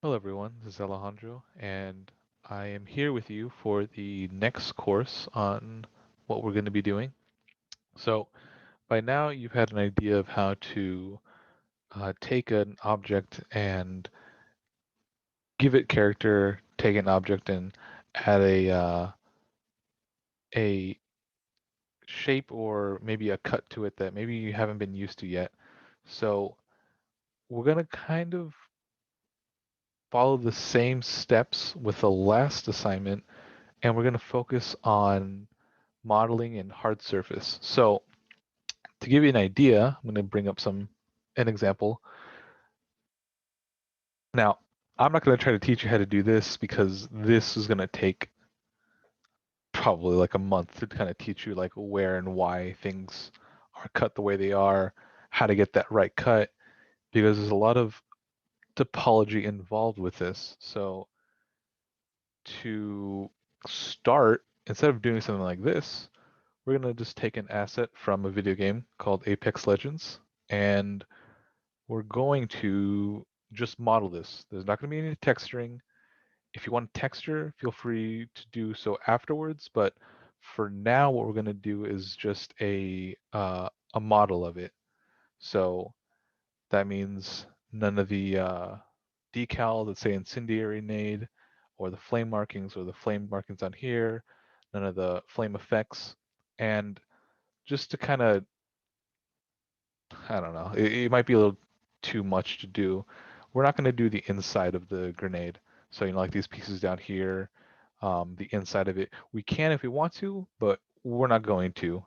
Hello everyone, this is Alejandro, and I am here with you for the next course on what we're going to be doing. So, by now you've had an idea of how to take an object and give it character, take an object and add a shape or maybe a cut to it that maybe you haven't been used to yet. So, we're going to kind of follow the same steps with the last assignment, and we're going to focus on modeling in hard surface. So to give you an idea, I'm going to bring up an example. Now, I'm not going to try to teach you how to do this because this is going to take probably like a month to kind of teach you like where and why things are cut the way they are, how to get that right cut, because there's a lot of topology involved with this. So to start, instead of doing something like this, we're going to just take an asset from a video game called Apex Legends, and we're going to just model this. There's not going to be any texturing. If you want texture, feel free to do so afterwards, but for now, what we're going to do is just a model of it. So that means none of the decal that say incendiary nade, or the flame markings, or the flame markings on here, none of the flame effects, and just to kind of, I don't know, it might be a little too much to do. We're not going to do the inside of the grenade. So, like these pieces down here, the inside of it. We can if we want to, but we're not going to.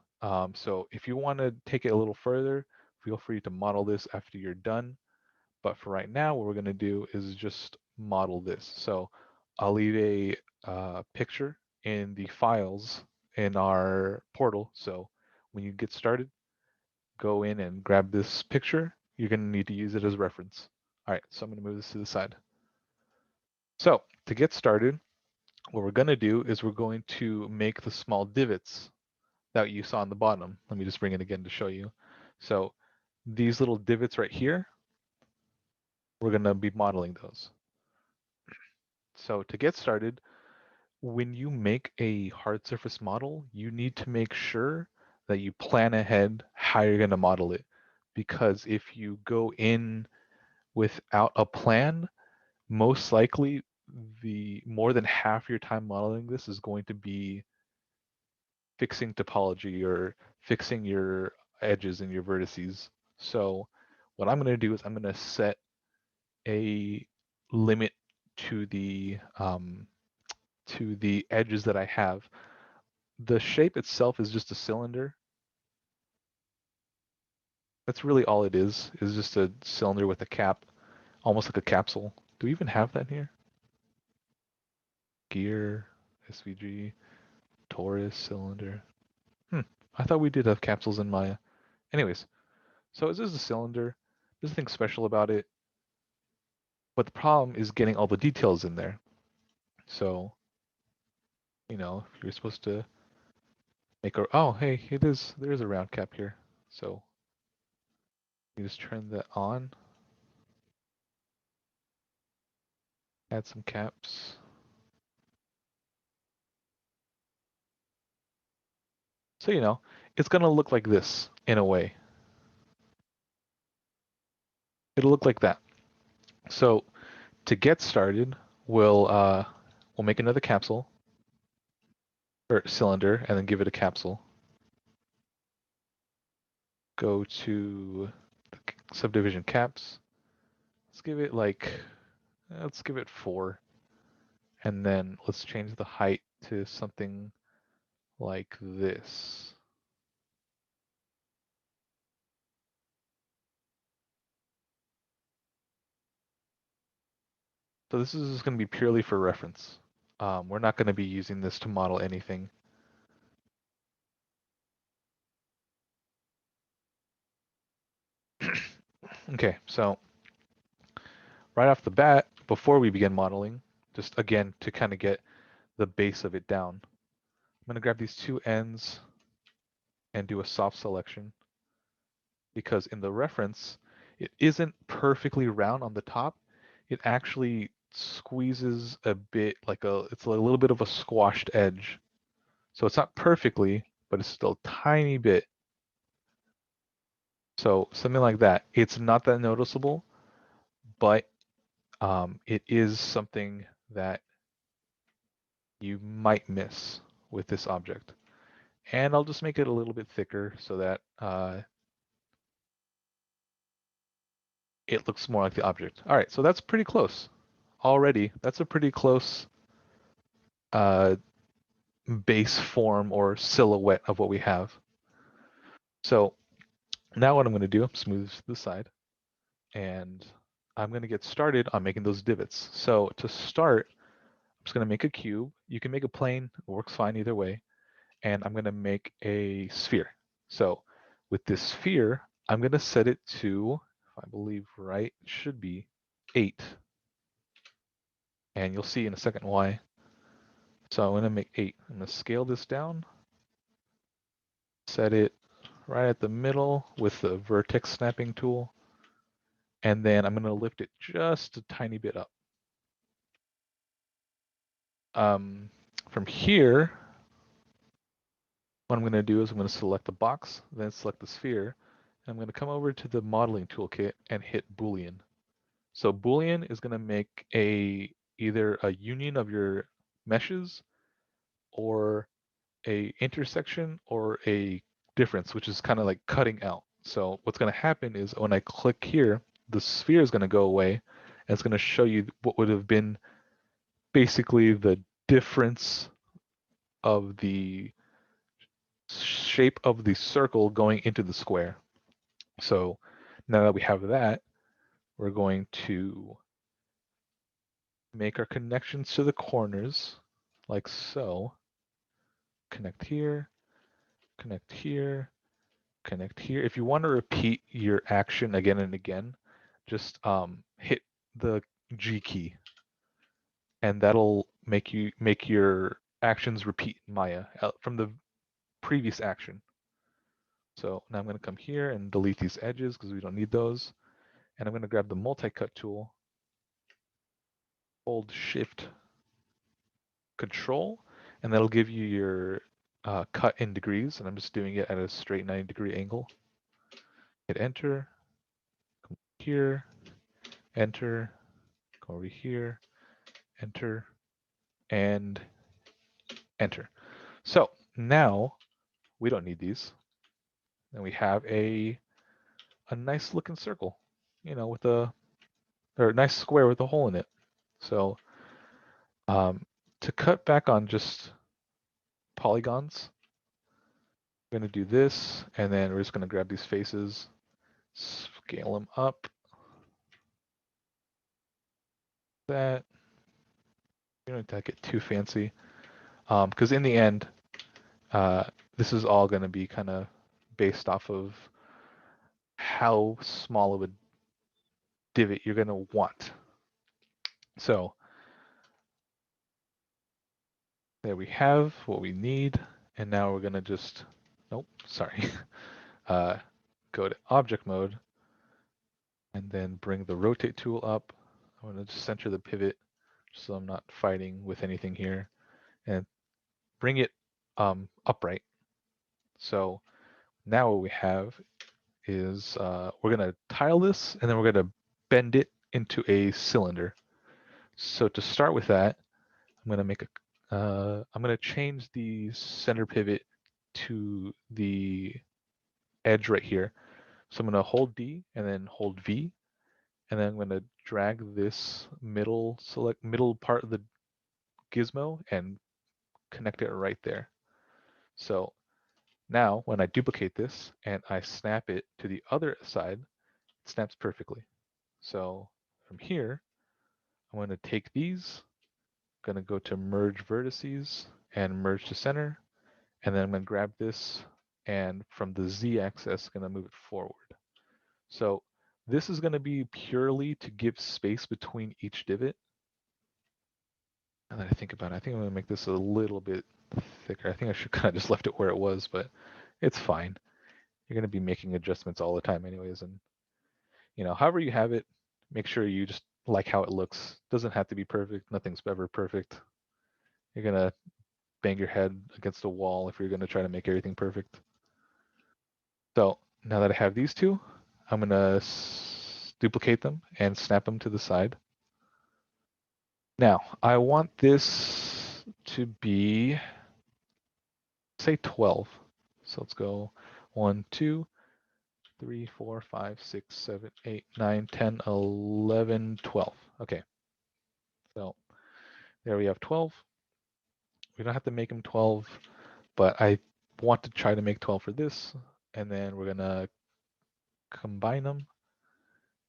So if you want to take it a little further, feel free to model this after you're done. But for right now, what we're going to do is just model this. So I'll leave a picture in the files in our portal. So when you get started, go in and grab this picture. You're going to need to use it as reference. All right, so I'm going to move this to the side. So to get started, what we're going to do is we're going to make the small divots that you saw on the bottom. Let me just bring it again to show you. So these little divots right here, we're going to be modeling those. So to get started, when you make a hard surface model, you need to make sure that you plan ahead how you're going to model it. Because if you go in without a plan, most likely the more than half your time modeling this is going to be fixing topology or fixing your edges and your vertices. So what I'm going to do is I'm going to set a limit to the edges that I have. The shape itself is just a cylinder. That's really all it is just a cylinder with a cap, almost like a capsule. Do we even have that here? Gear, SVG, torus, cylinder. I thought we did have capsules in Maya. Anyways, so this is a cylinder. There's nothing special about it, but the problem is getting all the details in there. So, if you're supposed to make a, oh, hey, there is a round cap here. So you just turn that on, add some caps. So, it's gonna look like this in a way. It'll look like that. So to get started, we'll make another capsule or cylinder and then give it a capsule. Go to the subdivision caps. Let's give it 4, and then let's change the height to something like this. So this is going to be purely for reference. We're not going to be using this to model anything. Okay, so right off the bat, before we begin modeling, just again to kind of get the base of it down, I'm going to grab these two ends and do a soft selection, because in the reference, it isn't perfectly round on the top. It actually squeezes a bit it's a little bit of a squashed edge. So it's not perfectly, but it's still a tiny bit. So something like that. It's not that noticeable, but it is something that you might miss with this object. And I'll just make it a little bit thicker so that it looks more like the object. All right, so that's pretty close already. That's a pretty close base form or silhouette of what we have. So now what I'm going to do, smooth the side, and I'm going to get started on making those divots. So to start, I'm just going to make a cube. You can make a plane, it works fine either way. And I'm going to make a sphere. So with this sphere, I'm going to set it to, if I believe right, it should be 8. And you'll see in a second why. So I'm going to make 8. I'm going to scale this down, set it right at the middle with the vertex snapping tool. And then I'm going to lift it just a tiny bit up. From here, what I'm going to do is I'm going to select the box, then select the sphere. And I'm going to come over to the modeling toolkit and hit Boolean. So Boolean is going to make either a union of your meshes or a intersection or a difference, which is kind of like cutting out. So what's going to happen is when I click here, the sphere is going to go away, and it's going to show you what would have been basically the difference of the shape of the circle going into the square. So now that we have that, we're going to make our connections to the corners like so. Connect here, connect here, connect here. If you want to repeat your action again and again, just hit the G key, and that'll make your actions repeat in Maya from the previous action. So now I'm going to come here and delete these edges because we don't need those. And I'm going to grab the multi-cut tool, hold Shift, Control, and that'll give you your cut in degrees. And I'm just doing it at a straight 90-degree angle. Hit Enter, come here, Enter, go over here, Enter, and Enter. So now we don't need these. And we have a nice looking circle, with or a nice square with a hole in it. So to cut back on just polygons, I'm going to do this, and then we're just going to grab these faces, scale them up. That you don't need to get too fancy, because in the end, this is all going to be kind of based off of how small of a divot you're going to want. So there we have what we need, and now we're going to just, nope, sorry, go to object mode, and then bring the rotate tool up. I'm going to just center the pivot so I'm not fighting with anything here, and bring it upright. So now what we have is we're going to tile this, and then we're going to bend it into a cylinder. So to start with that, I'm going to make I'm going to change the center pivot to the edge right here. So I'm going to hold D and then hold V, and then I'm going to drag this middle part of the gizmo and connect it right there. So now when I duplicate this and I snap it to the other side, it snaps perfectly. So from here, I'm going to take these, I'm going to go to merge vertices and merge to center, and then I'm going to grab this, and from the z-axis, going to move it forward. So this is going to be purely to give space between each divot. Now that I think about it, I think I'm going to make this a little bit thicker. I think I should kind of just left it where it was, but it's fine. You're going to be making adjustments all the time anyways, and however you have it, make sure you just like how it looks. Doesn't have to be perfect. Nothing's ever perfect. You're gonna bang your head against a wall if you're gonna try to make everything perfect. So now that I have these two, I'm gonna duplicate them and snap them to the side. Now I want this to be, say, 12. So let's go 1, 2, 3, 4, 5, 6, 7, 8, 9, 10, 11, 12. Okay, so there we have 12. We don't have to make them 12, but I want to try to make 12 for this. And then we're gonna combine them.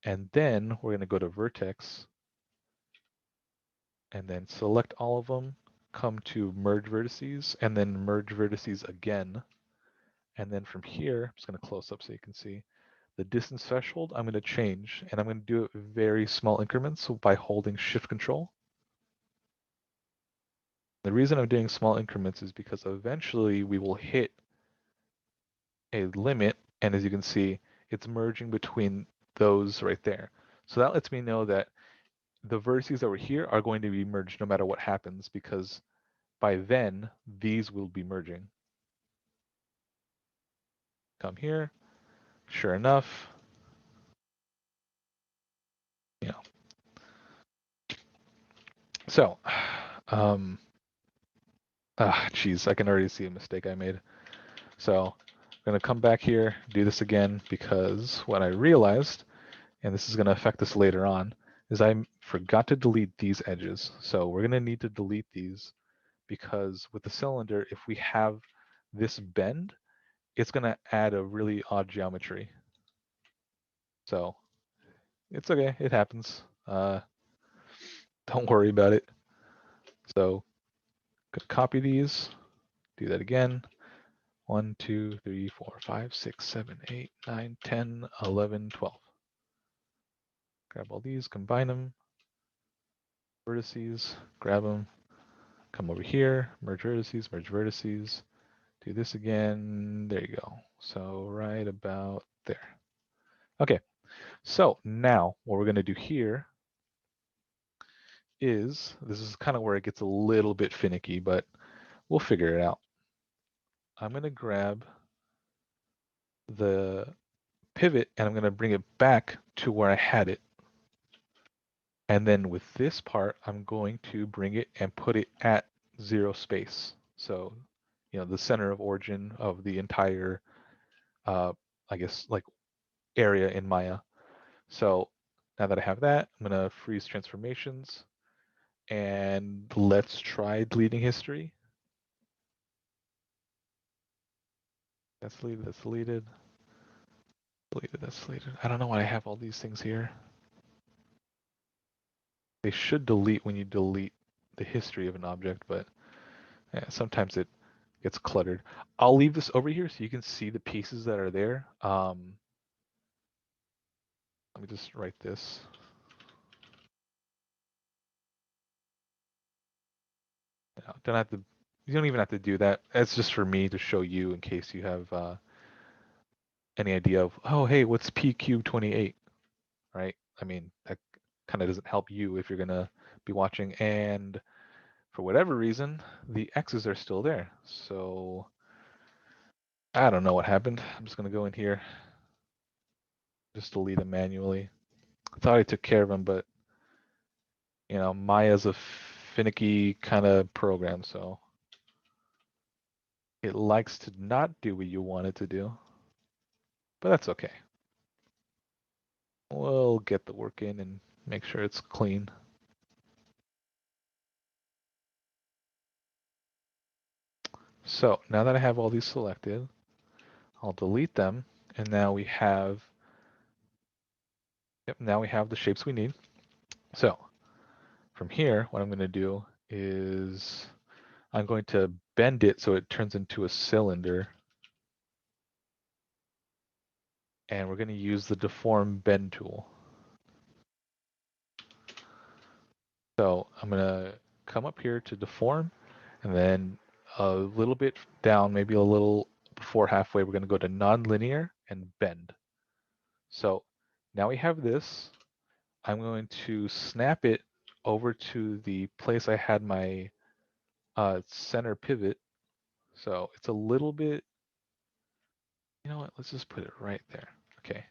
And then we're gonna go to vertex and then select all of them, come to merge vertices, and then merge vertices again. And then from here, I'm just gonna close up so you can see. The distance threshold, I'm going to change, and I'm going to do it very small increments by holding Shift Control. The reason I'm doing small increments is because eventually we will hit a limit, and as you can see, it's merging between those right there. So that lets me know that the vertices that were here are going to be merged no matter what happens, because by then, these will be merging. Come here, sure enough, you know. So, geez, I can already see a mistake I made. So I'm going to come back here, do this again, because what I realized, and this is going to affect us later on, is I forgot to delete these edges. So we're going to need to delete these because with the cylinder, if we have this bend, it's going to add a really odd geometry. So it's okay. It happens. Don't worry about it. So copy these, do that again. 1, 2, 3, 4, 5, 6, 7, 8, 9, 10, 11, 12. Grab all these, combine them, vertices, grab them, come over here, merge vertices, do this again, there you go. So right about there. Okay, so now what we're gonna do here is, this is kind of where it gets a little bit finicky, but we'll figure it out. I'm gonna grab the pivot and I'm gonna bring it back to where I had it. And then with this part, I'm going to bring it and put it at 0 space. So, you know, the center of origin of the entire, I guess, like area in Maya. So now that I have that, I'm going to freeze transformations and let's try deleting history. That's deleted, that's deleted. Deleted, that's deleted. I don't know why I have all these things here. They should delete when you delete the history of an object, but yeah, sometimes it gets cluttered. I'll leave this over here so you can see the pieces that are there. Let me just write this. No, don't have to. You don't even have to do that. It's just for me to show you in case you have any idea of, oh, hey, what's PQ28, right? I mean, that kind of doesn't help you if you're gonna be watching. And for whatever reason, the X's are still there. So I don't know what happened. I'm just gonna go in here, just delete them manually. I thought I took care of them, but you know, Maya's a finicky kind of program, so it likes to not do what you want it to do, but that's okay. We'll get the work in and make sure it's clean. So now that I have all these selected, I'll delete them, and now we have, now we have the shapes we need. So from here, what I'm going to do is I'm going to bend it so it turns into a cylinder. And we're going to use the deform bend tool. So I'm going to come up here to deform, and then a little bit down, maybe a little before halfway, we're going to go to nonlinear and bend. So now we have this. I'm going to snap it over to the place I had my center pivot. So it's a little bit, you know what, let's just put it right there. Okay.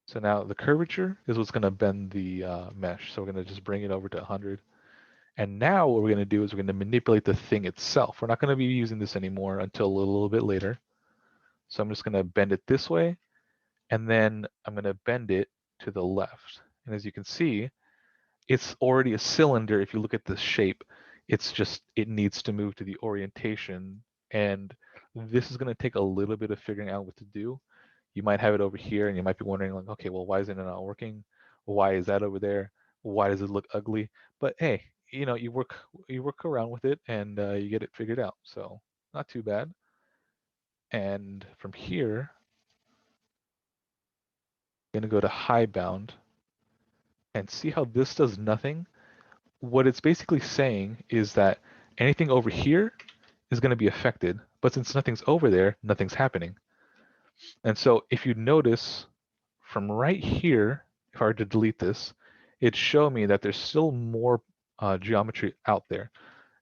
So now the curvature is what's going to bend the mesh. So we're going to just bring it over to 100. And now what we're going to do is we're going to manipulate the thing itself. We're not going to be using this anymore until a little bit later. So I'm just going to bend it this way, and then I'm going to bend it to the left. And as you can see, it's already a cylinder. If you look at the shape, it's just, it needs to move to the orientation. And this is going to take a little bit of figuring out what to do. You might have it over here and you might be wondering like, okay, well, why isn't it not working? Why is that over there? Why does it look ugly? But hey, you know, you work around with it and you get it figured out. So not too bad. And from here, I'm going to go to high bound and see how this does nothing. What it's basically saying is that anything over here is going to be affected, but since nothing's over there, nothing's happening. And so if you notice from right here, if I were to delete this, it'd show me that there's still more geometry out there.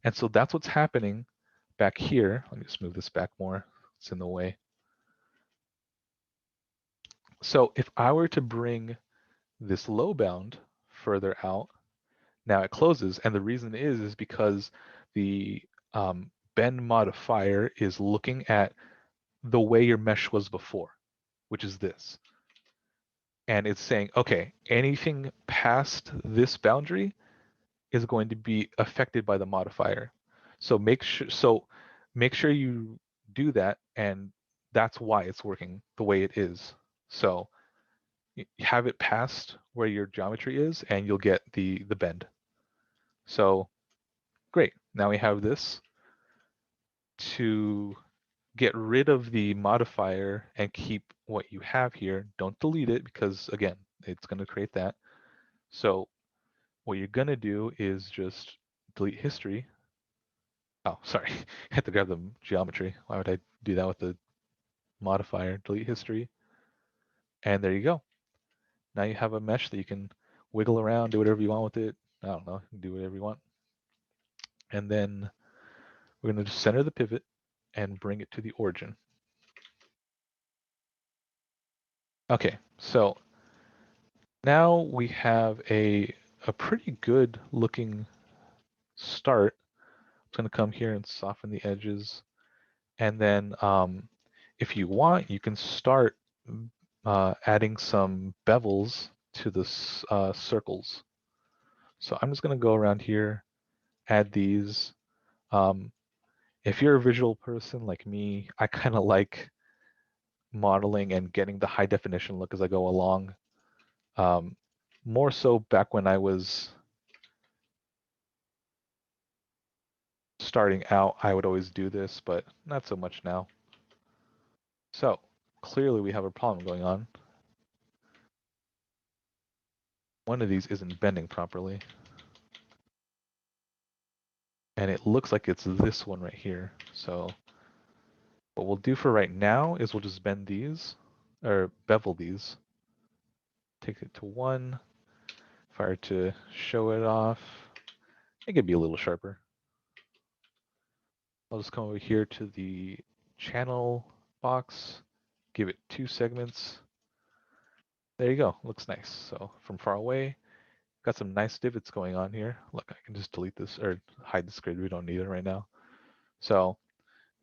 And so that's what's happening back here. Let me just move this back more. It's in the way. So if I were to bring this low bound further out, now it closes. And the reason is because the bend modifier is looking at the way your mesh was before, which is this. And it's saying, okay, anything past this boundary is going to be affected by the modifier. So make sure you do that, and that's why it's working the way it is. So have it past where your geometry is, and you'll get the bend. So great. Now we have this. To get rid of the modifier and keep what you have here, don't delete it because again, it's going to create that. So what you're going to do is just delete history. Oh, sorry, I had to grab the geometry. Why would I do that with the modifier? Delete history. And there you go. Now you have a mesh that you can wiggle around, do whatever you want with it. I don't know, do whatever you want. And then we're going to just center the pivot and bring it to the origin. Okay, so now we have a pretty good looking start. I'm going to come here and soften the edges. And then if you want, you can start adding some bevels to the circles. So I'm just going to go around here, add these. If you're a visual person like me, I kind of like modeling and getting the high definition look as I go along. More so back when I was starting out, I would always do this, but not so much now. So clearly we have a problem going on. One of these isn't bending properly. And it looks like it's this one right here. So what we'll do for right now is we'll just bend these, or bevel these. Take it to 1. If I were to show it off, it could be a little sharper. I'll just come over here to the channel box, give it 2 segments. There you go, looks nice. So from far away, got some nice divots going on here. Look, I can just delete this or hide this grid. We don't need it right now. So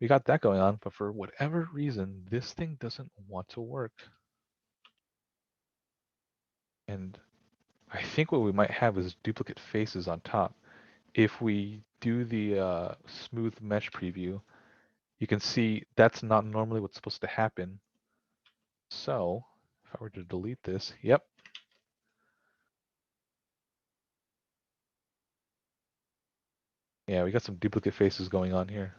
we got that going on, but for whatever reason, this thing doesn't want to work. And I think what we might have is duplicate faces on top. If we do the smooth mesh preview, you can see that's not normally what's supposed to happen. So if I were to delete this, yep. Yeah, we got some duplicate faces going on here.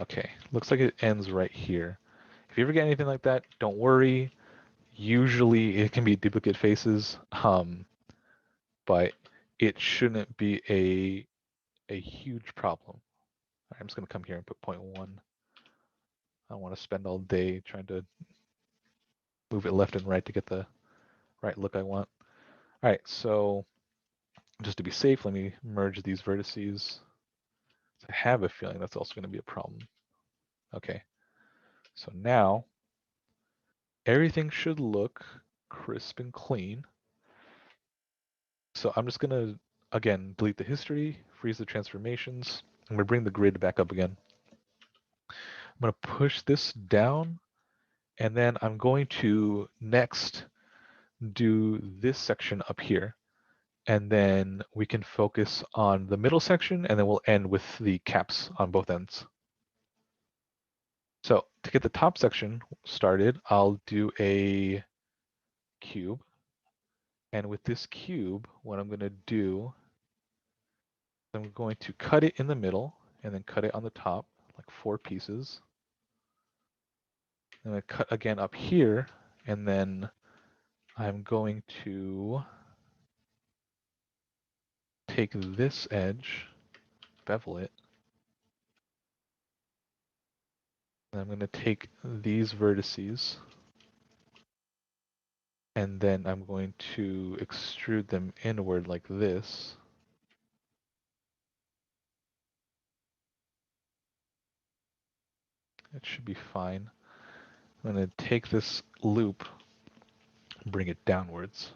Okay, looks like it ends right here. If you ever get anything like that, don't worry. Usually it can be duplicate faces, but it shouldn't be a huge problem. I'm just going to come here and put 0.1. I don't want to spend all day trying to move it left and right to get the right look I want. All right, so just to be safe, let me merge these vertices. I have a feeling that's also going to be a problem. Okay, so now everything should look crisp and clean. So I'm just going to, again, delete the history, freeze the transformations. I'm going to bring the grid back up again. I'm going to push this down, and then I'm going to next do this section up here. And then we can focus on the middle section, and then we'll end with the caps on both ends. So to get the top section started, I'll do a cube. And with this cube, what I'm going to do, I'm going to cut it in the middle and then cut it on the top, like 4 pieces. And I cut again up here, and then I'm going to take this edge, bevel it, and I'm going to take these vertices, and then I'm going to extrude them inward like this. It should be fine. I'm going to take this loop, bring it downwards.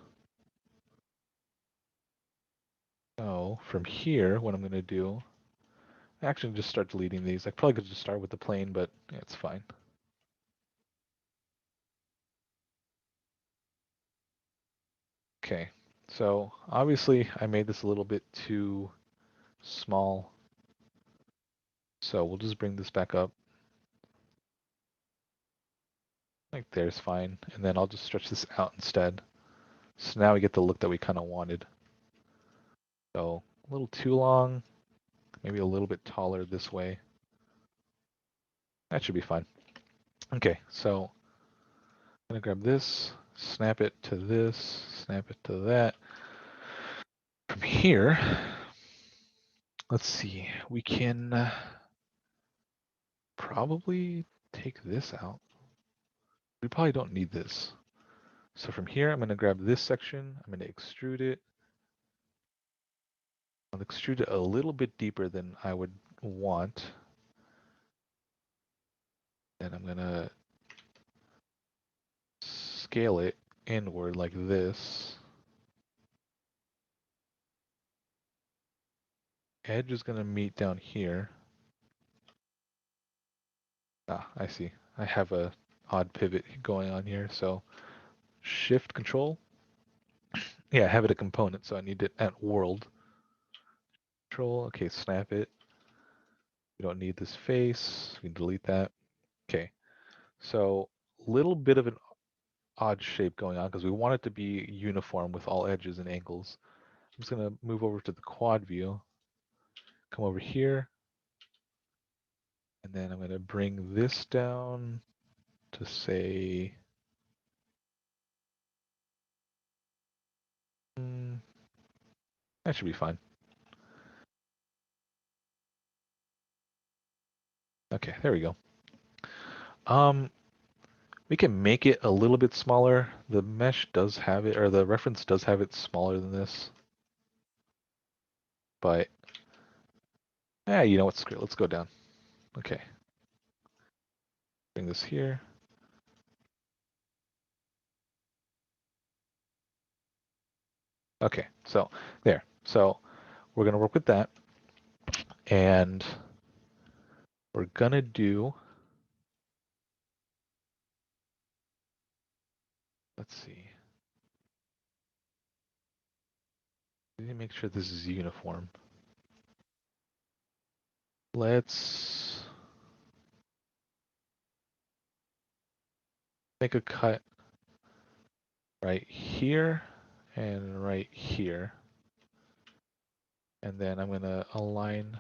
So from here, what I'm going to do, actually just start deleting these. I probably could just start with the plane, but yeah, it's fine. Okay, so obviously I made this a little bit too small. So we'll just bring this back up. Like there's fine. And then I'll just stretch this out instead. So now we get the look that we kind of wanted. So a little too long, maybe a little bit taller this way. That should be fine. Okay, so I'm gonna grab this, snap it to this, snap it to that. From here, let's see, we can probably take this out. We probably don't need this. So from here, I'm gonna grab this section, I'm gonna extrude it. I'll extrude it a little bit deeper than I would want. And I'm gonna scale it inward like this. Edge is gonna meet down here. Ah, I see. I have a odd pivot going on here, so Shift Control. Yeah, I have it a component, so I need it at world. Control, okay, snap it. We don't need this face. We can delete that. Okay, so little bit of an odd shape going on because we want it to be uniform with all edges and angles. I'm just gonna move over to the quad view, come over here, and then I'm gonna bring this down to say, that should be fine. Okay, there we go. We can make it a little bit smaller. The mesh does have it, or the reference does have it smaller than this. But, yeah, you know what, screw it, let's go down. Okay. Bring this here. Okay, so there. So we're gonna work with that. And we're gonna do, let's see. We need to make sure this is uniform. Let's make a cut right here and right here. And then I'm gonna align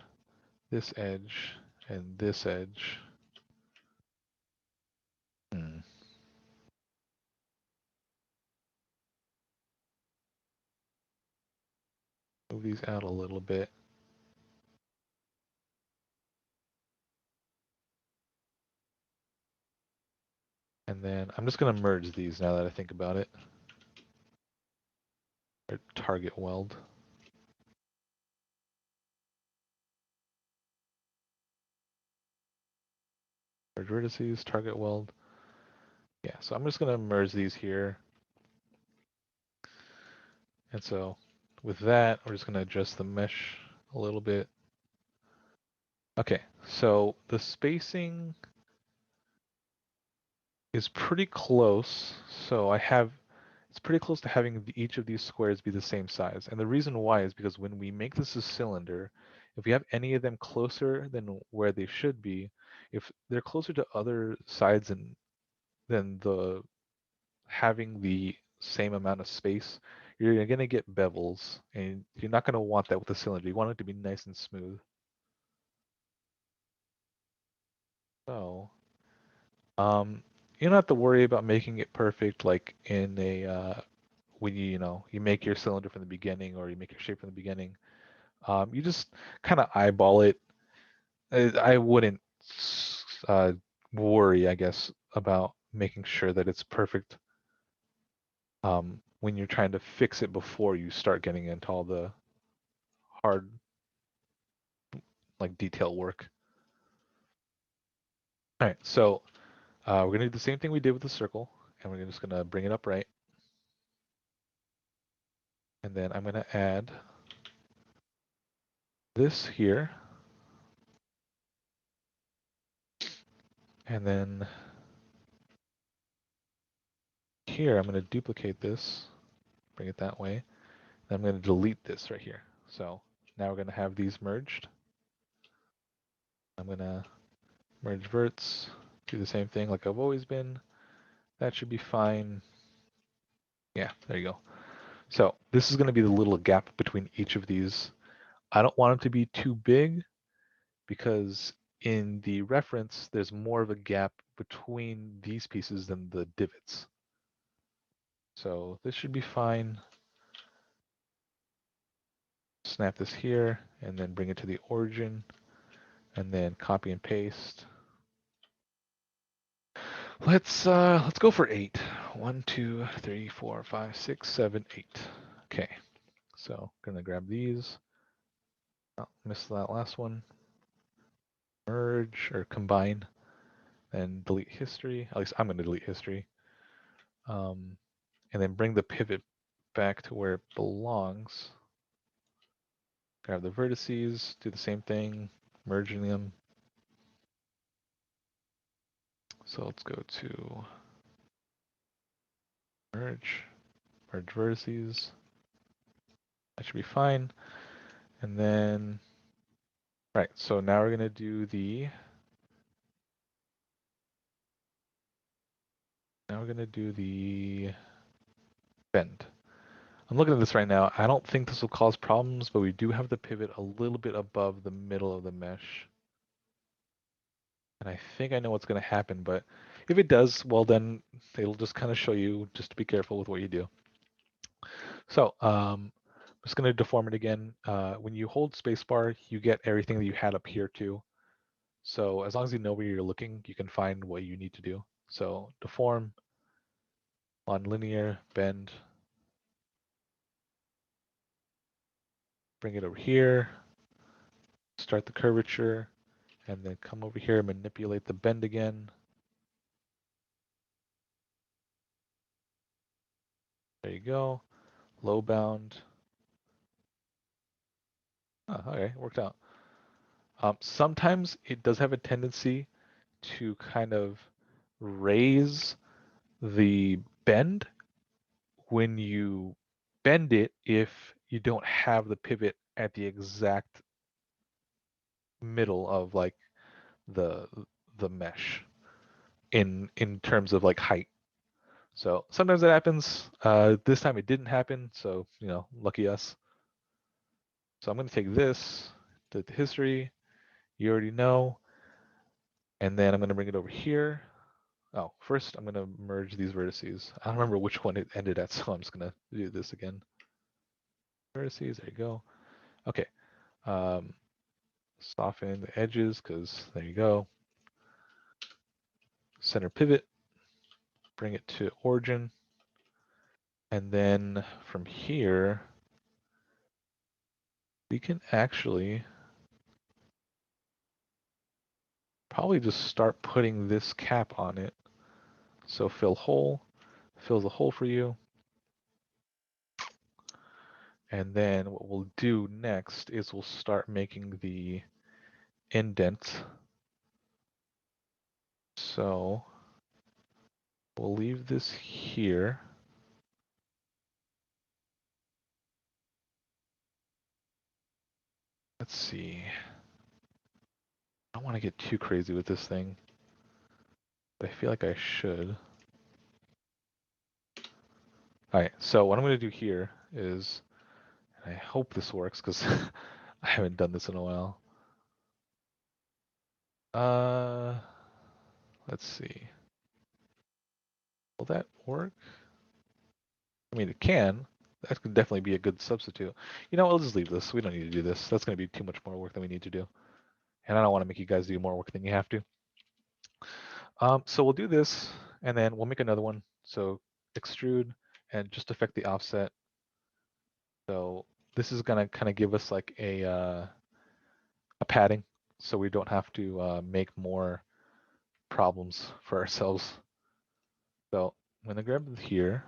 this edge and this edge. Move these out a little bit. I. And then I'm just going to merge these now that I think about it. Or target weld. Merge vertices, target weld. Yeah, so I'm just going to merge these here. And so with that, we're just going to adjust the mesh a little bit. Okay, so the spacing is pretty close. So it's pretty close to having each of these squares be the same size. And the reason why is because when we make this a cylinder, if we have any of them closer than where they should be, if they're closer to other sides than the having the same amount of space, you're going to get bevels, and you're not going to want that with a cylinder. You want it to be nice and smooth. So, you don't have to worry about making it perfect like in a when you make your cylinder from the beginning or you make your shape from the beginning. You just kind of eyeball it. I wouldn't uh, worry, I guess, about making sure that it's perfect when you're trying to fix it before you start getting into all the hard like detail work. All right, so we're gonna do the same thing we did with the circle, and we're just gonna bring it up right, and then I'm gonna add this here, and then here I'm gonna duplicate this, bring it that way, and I'm gonna delete this right here. So now we're gonna have these merged. I'm gonna merge verts, do the same thing like I've always been. That should be fine. Yeah, there you go. So this is gonna be the little gap between each of these. I don't want them to be too big because in the reference, there's more of a gap between these pieces than the divots. So this should be fine. Snap this here and then bring it to the origin and then copy and paste. Let's go for 8. 1, 2, 3, 4, 5, 6, 7, 8. Okay, so gonna grab these. Oh, missed that last one. Merge or combine and delete history. At least I'm gonna delete history. And then bring the pivot back to where it belongs. Grab the vertices, do the same thing, merging them. So let's go to merge vertices. That should be fine. And then, right, so now we're gonna do the bend. I'm looking at this right now. I don't think this will cause problems, but we do have the pivot a little bit above the middle of the mesh. And I think I know what's going to happen, but if it does, well, then it'll just kind of show you just to be careful with what you do. So I'm just going to deform it again. When you hold spacebar, you get everything that you had up here too. So as long as you know where you're looking, you can find what you need to do. So deform, non-linear, bend, bring it over here, start the curvature, and then come over here and manipulate the bend again. There you go. Low bound. Oh, okay, worked out. Sometimes it does have a tendency to kind of raise the bend when you bend it if you don't have the pivot at the exact middle of like the the mesh in terms of like height. So sometimes that happens. This time it didn't happen, so lucky us. So I'm going to take this to the history. You already know. And then I'm going to bring it over here. Oh, first I'm going to merge these vertices. I don't remember which one it ended at, so I'm just going to do this again. Vertices, there you go. Okay. Soften the edges because there you go. Center pivot. bring it to origin. And then from here, we can actually probably just start putting this cap on it. So fill hole, fills a hole for you. And then what we'll do next is we'll start making the indent. So we'll leave this here. Let's see. I don't want to get too crazy with this thing, but I feel like I should. All right, so what I'm going to do here is, and I hope this works because I haven't done this in a while. Let's see. Will that work? I mean, it can. That could definitely be a good substitute. You know, we'll just leave this. We don't need to do this. That's going to be too much more work than we need to do. And I don't want to make you guys do more work than you have to. So we'll do this, and then we'll make another one. So extrude and just affect the offset. So this is going to kind of give us like a padding, so we don't have to make more problems for ourselves. So I'm going to grab here.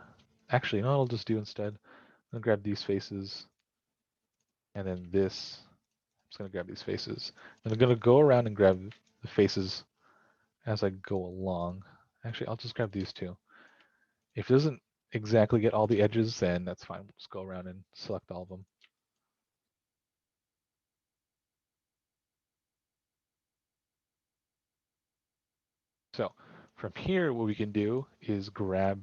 Actually, you know what I'll just do instead? I'm going to grab these faces, and then this. I'm just going to grab these faces. And I'm going to go around and grab the faces as I go along. Actually, I'll just grab these two. If it doesn't exactly get all the edges, then that's fine. We'll just go around and select all of them. So from here, what we can do is grab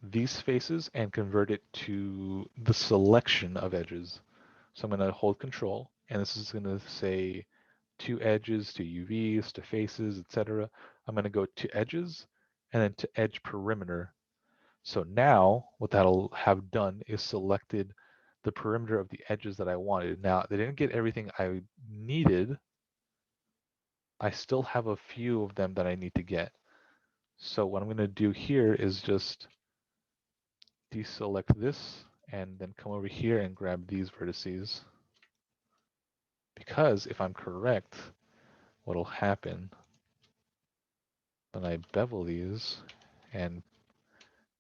these faces and convert it to the selection of edges. So I'm going to hold control, and this is going to say to edges, to UVs, to faces, etc. I'm going to go to edges and then to edge perimeter. So now what that'll have done is selected the perimeter of the edges that I wanted. Now they didn't get everything I needed. I still have a few of them that I need to get. So what I'm going to do here is just deselect this and then come over here and grab these vertices. Because if I'm correct, what'll happen when I bevel these and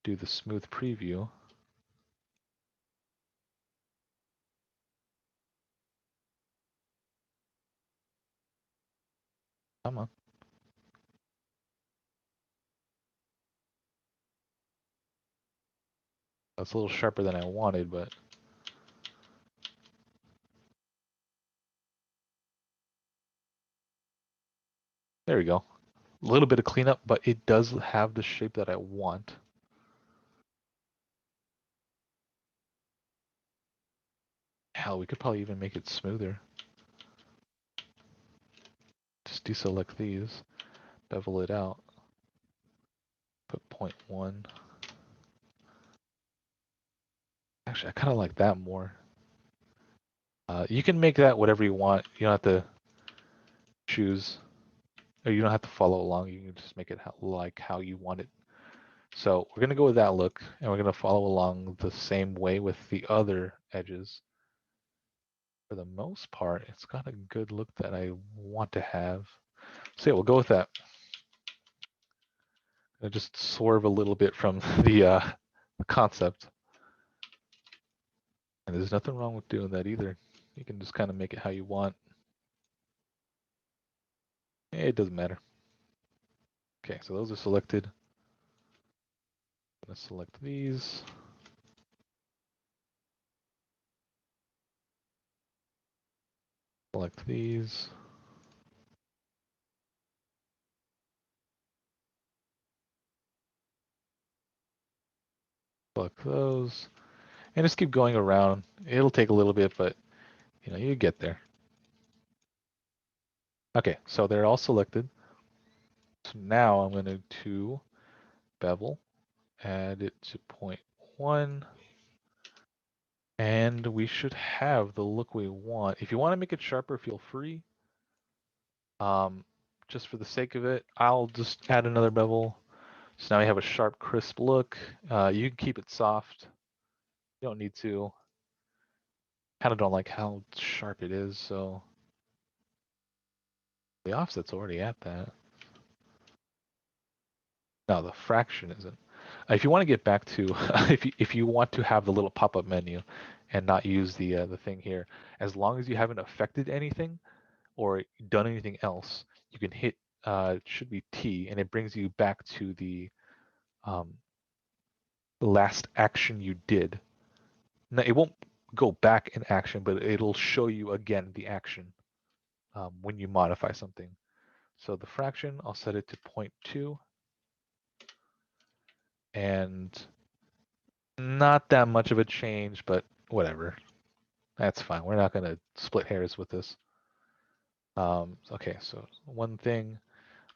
do the smooth preview, come on. That's a little sharper than I wanted, but there we go. A little bit of cleanup, but it does have the shape that I want. Hell, we could probably even make it smoother. Just deselect these, bevel it out, put 0.1. Actually, I kind of like that more. You can make that whatever you want. You don't have to choose, or you don't have to follow along. You can just make it like how you want it. So we're going to go with that look, and we're going to follow along the same way with the other edges. For the most part, it's got a good look that I want to have. So yeah, we'll go with that. I just swerve a little bit from the concept. And there's nothing wrong with doing that either. You can just kind of make it how you want. It doesn't matter. Okay, so those are selected. I'm going to select these. Select these. Select those. And just keep going around. It'll take a little bit, but you know, you get there. Okay, so they're all selected. So now I'm going to bevel, add it to 0.1. And we should have the look we want. If you want to make it sharper, feel free. Just for the sake of it, I'll just add another bevel. So now we have a sharp, crisp look. You can keep it soft. You don't need to. Kind of don't like how sharp it is, so the offset's already at that. No, the fraction isn't. If you want to get back to, if you want to have the little pop-up menu and not use the thing here, as long as you haven't affected anything or done anything else, you can hit it should be T, and it brings you back to the um, last action you did. Now, it won't go back in action, but it'll show you again the action when you modify something. So the fraction, I'll set it to 0.2, and not that much of a change, but whatever. That's fine. We're not going to split hairs with this. Okay, so one thing,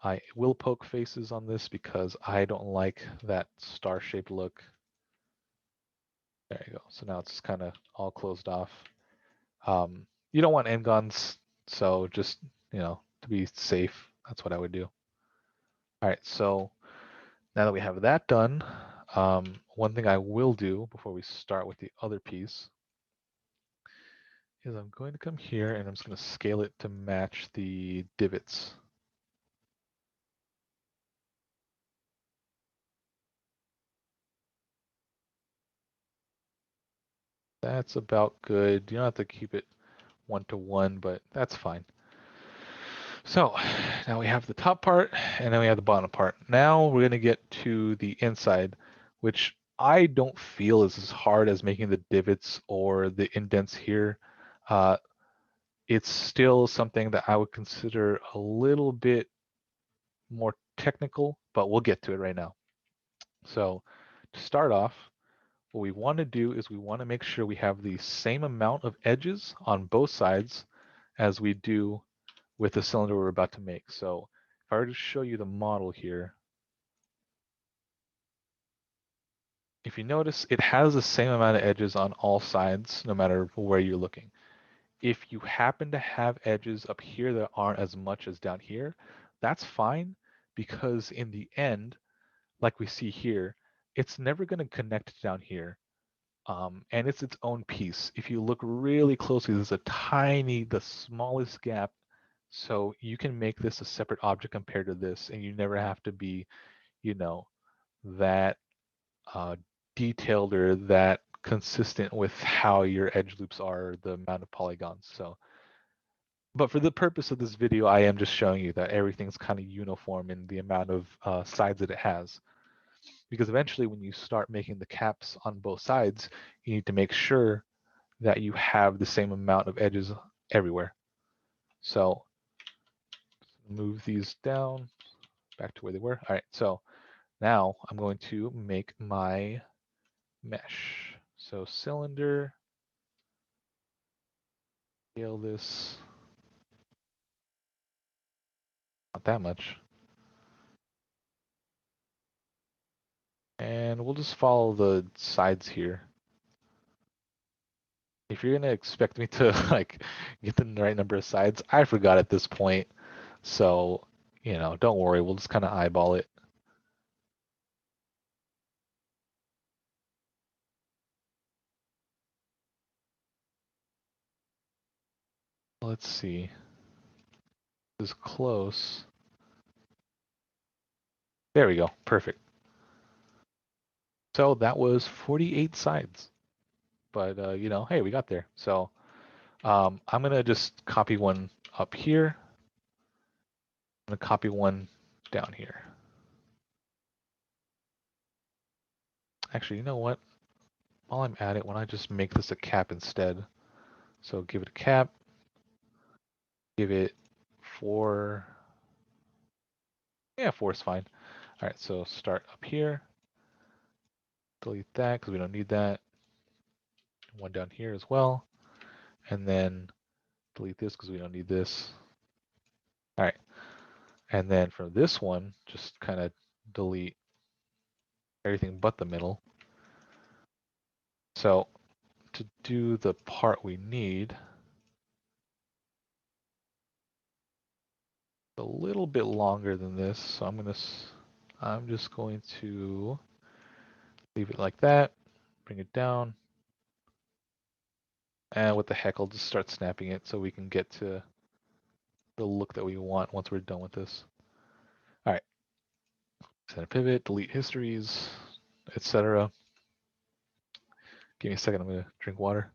I will poke faces on this because I don't like that star-shaped look. There you go. So now it's kind of all closed off. You don't want n-gons, so just, to be safe, that's what I would do. All right, so now that we have that done, one thing I will do before we start with the other piece is I'm going to come here and I'm just going to scale it to match the divots. That's about good. You don't have to keep it 1-to-1, but that's fine. So now we have the top part and then we have the bottom part. Now we're going to get to the inside, which I don't feel is as hard as making the divots or the indents here. It's still something that I would consider a little bit more technical, but we'll get to it right now. So to start off, what we want to do is we want to make sure we have the same amount of edges on both sides as we do with the cylinder we're about to make. So if I were to show you the model here, if you notice, it has the same amount of edges on all sides, no matter where you're looking. If you happen to have edges up here that aren't as much as down here, that's fine, because in the end, like we see here, it's never going to connect down here. And it's its own piece. If you look really closely, there's a tiny, the smallest gap. So you can make this a separate object compared to this, and you never have to be, that uh, detailed or that consistent with how your edge loops are, the amount of polygons. So, but for the purpose of this video, I am just showing you that everything's kind of uniform in the amount of sides that it has. Because eventually when you start making the caps on both sides, you need to make sure that you have the same amount of edges everywhere. So move these down back to where they were. All right, so now I'm going to make my mesh. So cylinder, scale this, not that much. And we'll just follow the sides here. If you're gonna expect me to like get the right number of sides, I forgot at this point. So, don't worry, we'll just kind of eyeball it. Let's see. This is close. There we go. Perfect. So that was 48 sides. But hey, we got there. So I'm gonna just copy one up here. I'm gonna copy one down here. Actually, you know what? While I'm at it, why don't I just make this a cap instead? So give it a cap. Give it 4. Yeah, 4 is fine. All right, so start up here. Delete that because we don't need that. One down here as well. And then delete this because we don't need this. All right. And then from this one, just kind of delete everything but the middle. So to do the part we need, a little bit longer than this. So I'm going to I'm just going to leave it like that, bring it down, and what the heck, I'll just start snapping it so we can get to the look that we want once we're done with this. All right, center pivot, delete histories, etc. Give me a second, I'm gonna drink water.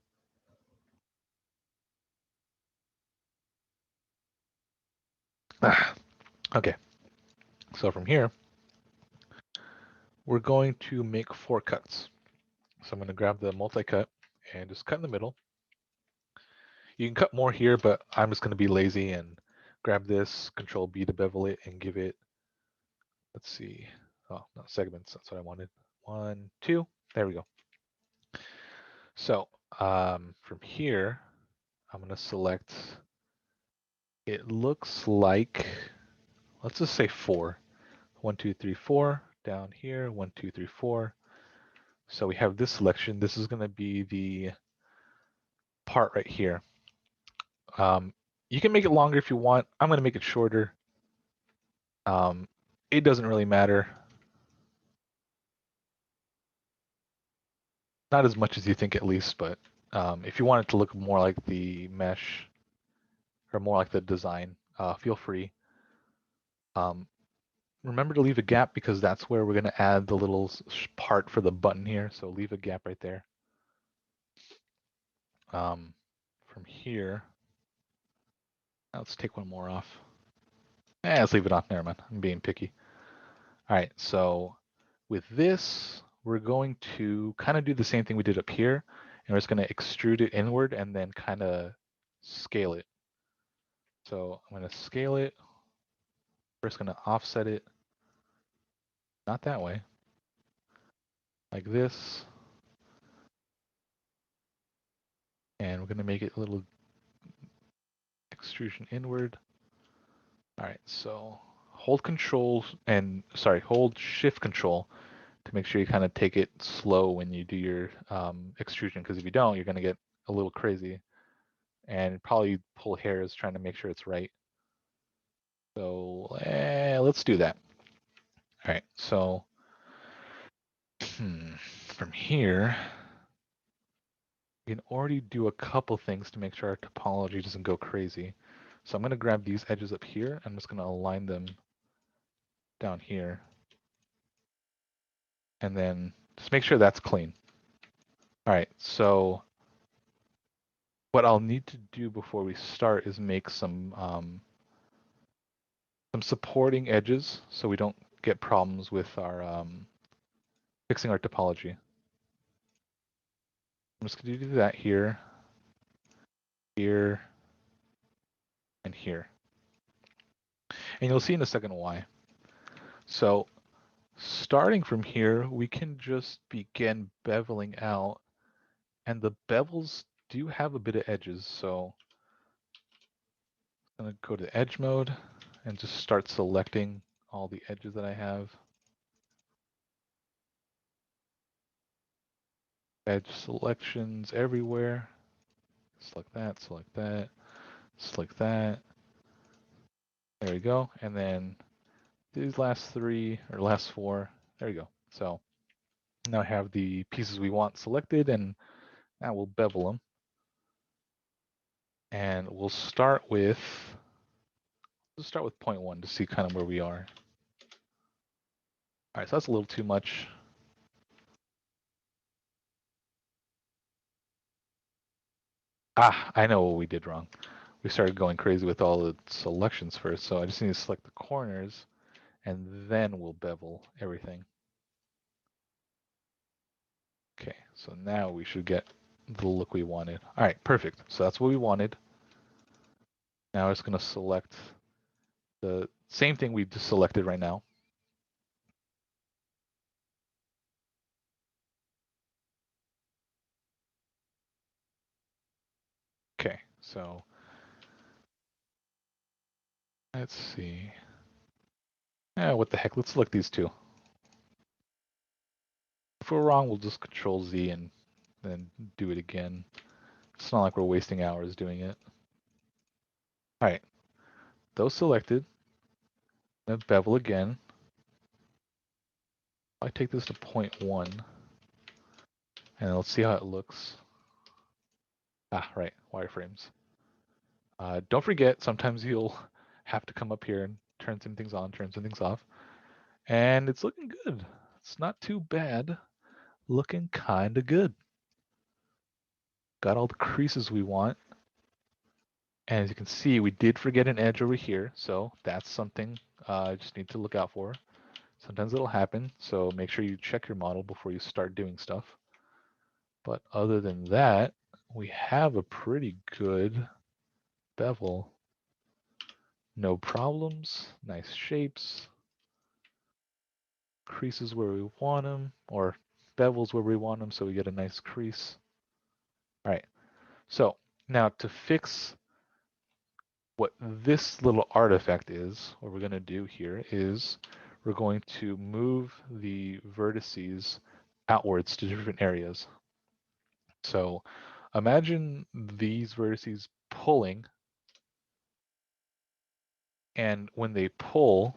Okay, so from here, we're going to make 4 cuts. So I'm gonna grab the multi-cut and just cut in the middle. You can cut more here, but I'm just gonna be lazy and grab this, Control B to bevel it and give it, let's see, oh, no, segments, that's what I wanted. 1, 2, there we go. So from here, I'm gonna select, it looks like, let's just say 4. 1, 2, 3, 4, down here, 1, 2, 3, 4. So we have this selection. This is gonna be the part right here. You can make it longer if you want. I'm gonna make it shorter. It doesn't really matter. Not as much as you think at least, but if you want it to look more like the mesh or more like the design, feel free. Remember to leave a gap because that's where we're going to add the little part for the button here. So leave a gap right there. From here, let's take one more off. Let's leave it on. Never mind. I'm being picky. All right. So with this, we're going to kind of do the same thing we did up here. And we're just going to extrude it inward and then kind of scale it. So I'm going to scale it. First going to offset it. Not that way. Like this. And we're going to make it a little extrusion inward. All right, so hold hold shift control to make sure you kind of take it slow when you do your extrusion, because if you don't, you're going to get a little crazy and probably pull hairs trying to make sure it's right. So let's do that. All right, so from here, we can already do a couple things to make sure our topology doesn't go crazy. So I'm going to grab these edges up here. I'm just going to align them down here. And then just make sure that's clean. All right, so what I'll need to do before we start is make some supporting edges so we don't get problems with our fixing our topology. I'm just going to do that here, here, and here. And you'll see in a second why. So starting from here, we can just begin beveling out, and the bevels do have a bit of edges. So I'm going to go to edge mode and just start selecting all the edges that I have. Edge selections everywhere. Select that, select that, select that. There we go. And then these last 3 or last 4, there we go. So now I have the pieces we want selected, and now we'll bevel them. And we'll start with 0.1 to see kind of where we are. All right, so that's a little too much. I know what we did wrong. We started going crazy with all the selections first, so I just need to select the corners, and then we'll bevel everything. Okay, so now we should get the look we wanted. All right, perfect. So that's what we wanted. Now it's going to select the same thing we just selected right now. Okay, so let's see. What the heck? Let's select these 2. If we're wrong, we'll just Control Z and then do it again. It's not like we're wasting hours doing it. All right, those selected. Then bevel again. I take this to 0.1, and let's see how it looks. Ah, right, wireframes. Don't forget, sometimes you'll have to come up here and turn some things on, turn some things off. And it's looking good. It's not too bad. Looking kind of good. Got all the creases we want. And as you can see, we did forget an edge over here. So that's something I just need to look out for. Sometimes it'll happen. So make sure you check your model before you start doing stuff. But other than that, we have a pretty good bevel. No problems. Nice shapes. Creases where we want them, or bevels where we want them, so we get a nice crease. All right, so now to fix what this little artifact is, what we're going to do here is we're going to move the vertices outwards to different areas. So imagine these vertices pulling, and when they pull,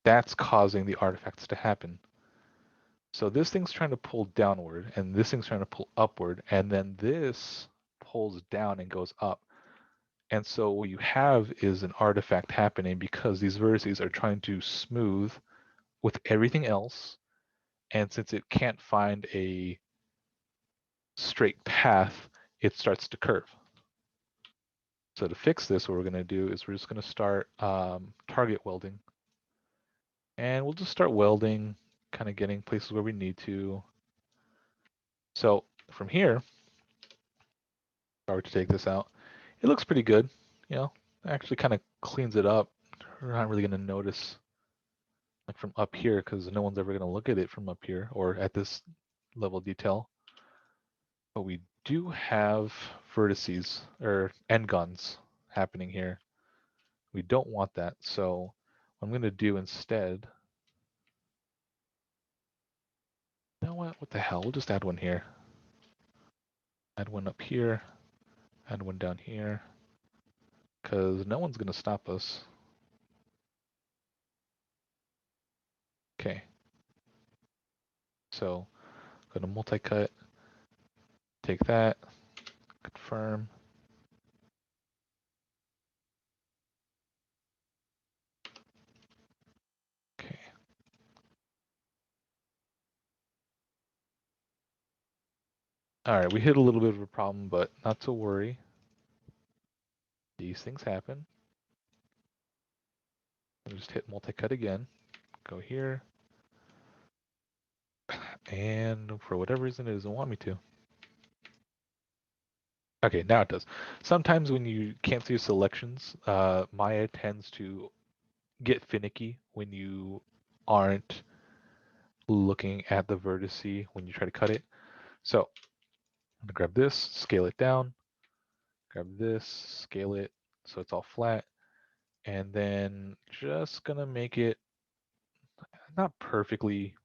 that's causing the artifacts to happen. So this thing's trying to pull downward, and this thing's trying to pull upward, and then this pulls down and goes up. And so what you have is an artifact happening because these vertices are trying to smooth with everything else, and since it can't find a straight path, it starts to curve. So to fix this, what we're going to do is we're just going to start target welding. And we'll just start welding, kind of getting places where we need to. So from here, if I were to take this out, it looks pretty good. You know, actually kind of cleans it up. We're not really going to notice like from up here because no one's ever going to look at it from up here or at this level of detail. But we do have vertices or end guns happening here. We don't want that. So what I'm going to do instead, you know what the hell? We'll just add one here. Add one up here. Add one down here. Because no one's going to stop us. Okay. So go to multi-cut. Take that. Confirm. Okay. All right, we hit a little bit of a problem, but not to worry. These things happen. I'll just hit multi-cut again. Go here. And for whatever reason, it doesn't want me to. Okay, now it does. Sometimes when you cancel your selections, Maya tends to get finicky when you aren't looking at the vertice when you try to cut it. So I'm gonna grab this, scale it down, grab this, scale it so it's all flat, and then just gonna make it not perfectly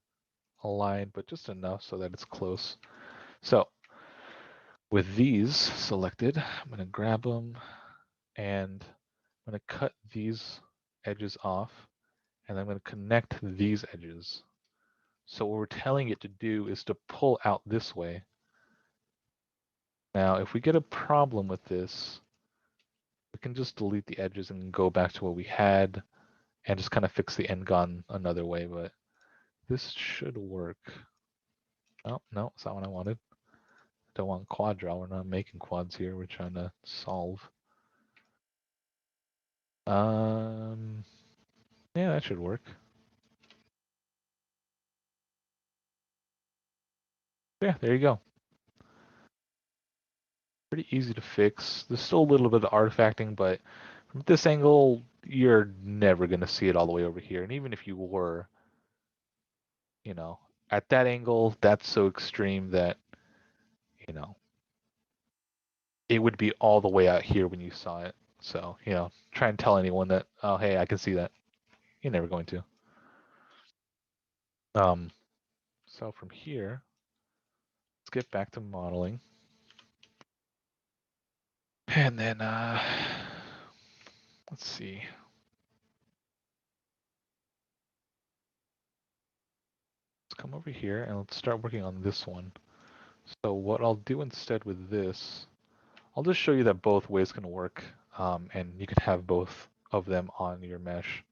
aligned, but just enough so that it's close. So with these selected, I'm gonna grab them and I'm gonna cut these edges off and I'm gonna connect these edges. So what we're telling it to do is to pull out this way. Now, if we get a problem with this, we can just delete the edges and go back to what we had and just kind of fix the end gun another way, but this should work. Oh, no, it's not what I wanted. I don't want quad draw. We're not making quads here. We're trying to solve. Yeah, that should work. Yeah, there you go. Pretty easy to fix. There's still a little bit of artifacting, but from this angle, you're never going to see it all the way over here. And even if you were, you know, at that angle, that's so extreme that, you know, it would be all the way out here when you saw it. So, you know, try and tell anyone that, oh, hey, I can see that. You're never going to. So from here, let's get back to modeling. And then, let's see. come over here and let's start working on this one. So what I'll do instead with this, I'll just show you that both ways can work, and you can have both of them on your mesh.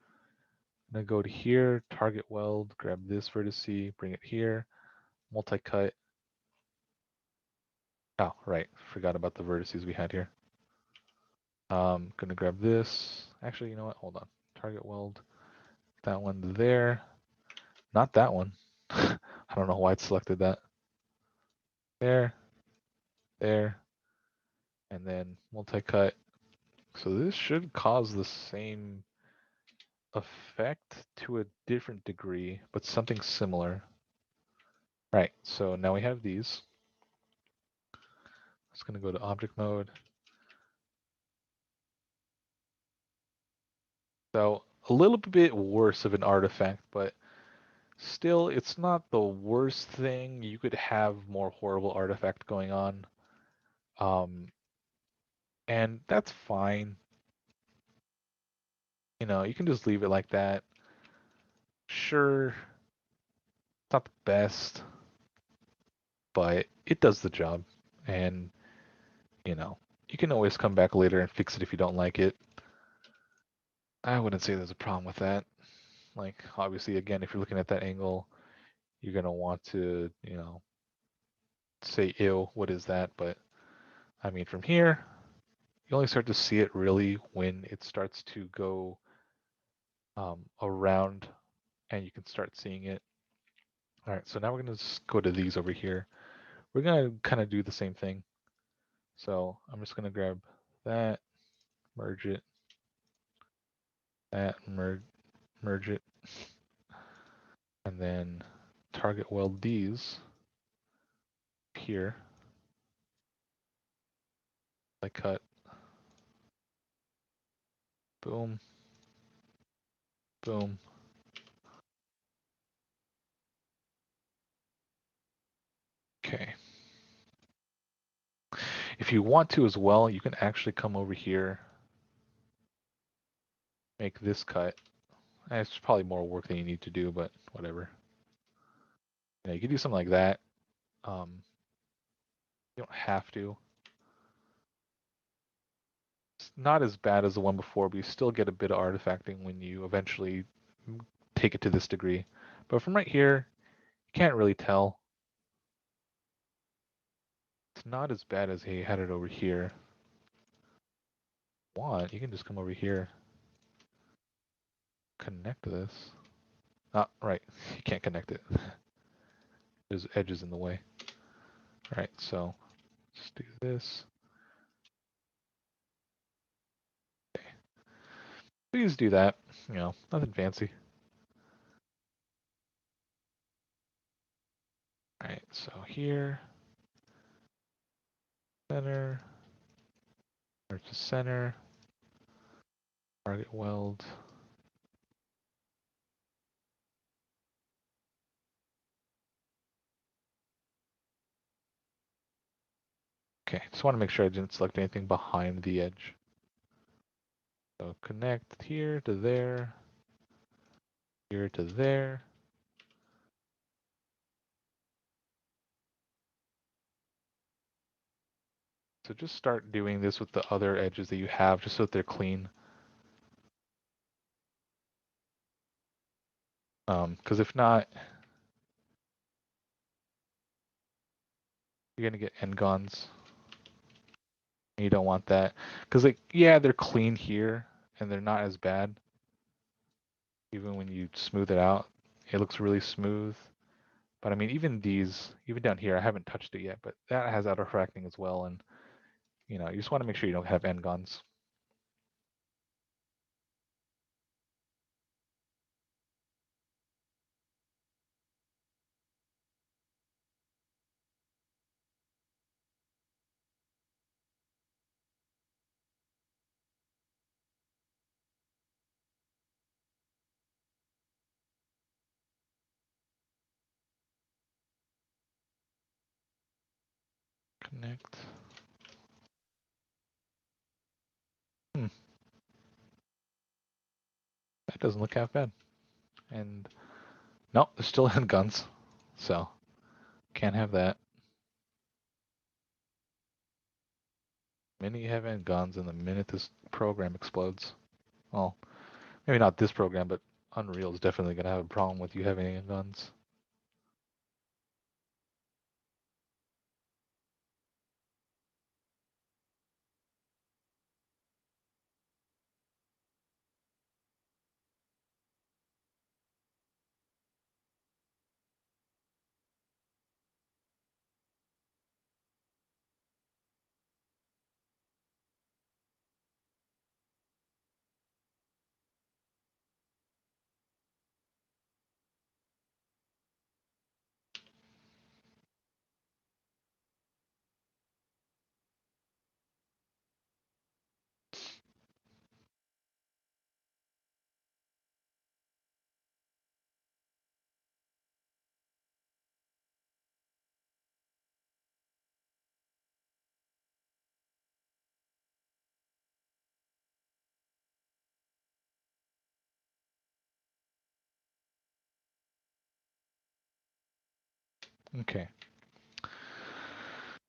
I'm gonna go to here, target weld, grab this vertice, bring it here, multi-cut. Oh, right, forgot about the vertices we had here. Gonna grab this. Actually, you know what? Hold on. Target weld. That one there. Not that one. I don't know why it selected that. There, there, and then multi-cut. So this should cause the same effect to a different degree, but something similar. Right, so now we have these. It's gonna go to object mode. So a little bit worse of an artifact, but still, it's not the worst thing. You could have more horrible artifact going on. And that's fine. You know, you can just leave it like that. Sure, it's not the best, but it does the job. And, you know, you can always come back later and fix it if you don't like it. I wouldn't say there's a problem with that. Like, obviously, again, if you're looking at that angle, you're going to want to, you know, say, ew, what is that? But, I mean, from here, you only start to see it really when it starts to go around and you can start seeing it. All right, so now we're going to just go to these over here. We're going to kind of do the same thing. So I'm just going to grab that, merge it, that, merge it, and then target weld these here. I cut, boom, boom. Okay. If you want to as well, you can actually come over here, make this cut. It's probably more work than you need to do, but whatever. Yeah, you can do something like that. You don't have to. It's not as bad as the one before, but you still get a bit of artifacting when you eventually take it to this degree. But from right here, you can't really tell. It's not as bad as he had it over here. Want, you can just come over here, connect this. Ah, right, you can't connect it. There's edges in the way. All right, so let's do this. Okay. Please do that. You know, nothing fancy. All right, so here, center, merge to center, target weld. Okay, just want to make sure I didn't select anything behind the edge. So connect here to there, here to there. So just start doing this with the other edges that you have, just so that they're clean. Because if not, you're gonna get n-gons. And you don't want that. Because like, yeah, they're clean here, and they're not as bad. Even when you smooth it out, it looks really smooth. But I mean, even these, even down here, I haven't touched it yet, but that has auto-refracting as well. And you know, you just want to make sure you don't have n-gons. Connect. Hmm. That doesn't look half bad. And no, there's still n-gons. So can't have that. The minute you have end guns and the minute this program explodes. Well, maybe not this program, but Unreal is definitely going to have a problem with you having end guns. Okay.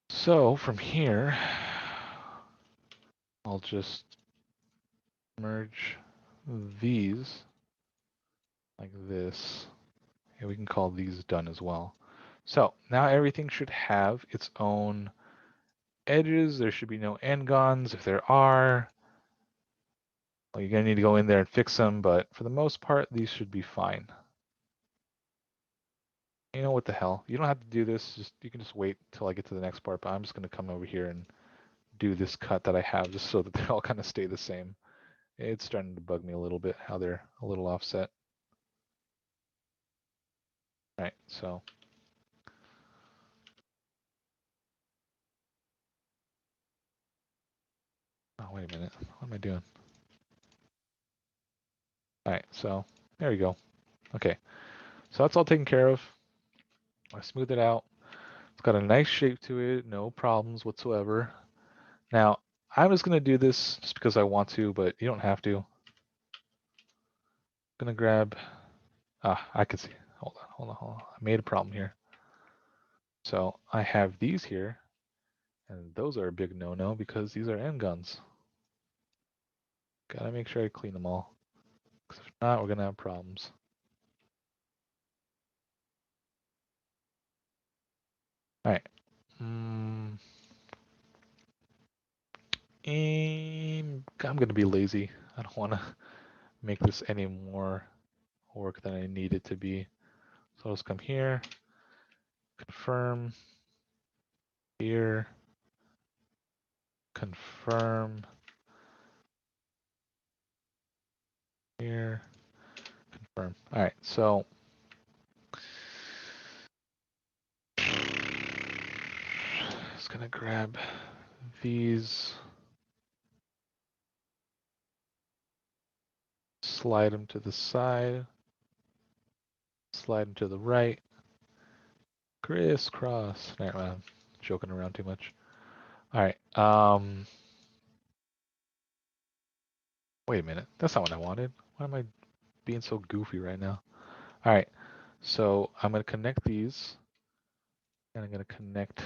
So from here, I'll just merge these like this. And we can call these done as well. So now everything should have its own edges. There should be no end guns. If there are, well, you're going to need to go in there and fix them. But for the most part, these should be fine. You know what the hell? You don't have to do this. You can just wait till I get to the next part. But I'm just going to come over here and do this cut that I have just so that they all kind of stay the same. It's starting to bug me a little bit how they're a little offset. All right, so oh, wait a minute. What am I doing? All right, so there we go. Okay, so that's all taken care of. I smooth it out. It's got a nice shape to it, no problems whatsoever. Now, I'm just going to do this just because I want to, but you don't have to. I'm going to grab, I can see. Hold on. I made a problem here. So I have these here, and those are a big no-no because these are end guns. Gotta make sure I clean them all, because if not, we're going to have problems. All right. I'm going to be lazy. I don't want to make this any more work than I need it to be. So I'll just come here, confirm, here, confirm, here, confirm. All right, so just gonna grab these, slide them to the side, slide them to the right, crisscross. All right, well, I'm joking around too much. All right, wait a minute. That's not what I wanted. Why am I being so goofy right now? All right, so I'm gonna connect these, and I'm gonna connect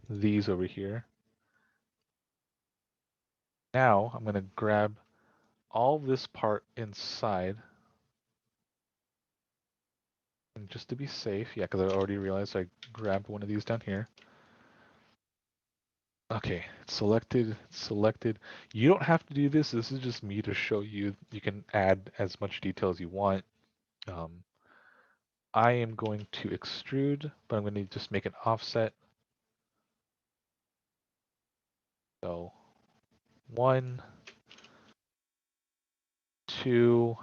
these over here. Now I'm gonna grab all this part inside. And just to be safe, yeah, because I already realized I grabbed one of these down here. Okay, selected, selected. You don't have to do this. This is just me to show you. You can add as much detail as you want. I am going to extrude, but I'm going to just make an offset. So 1, 2,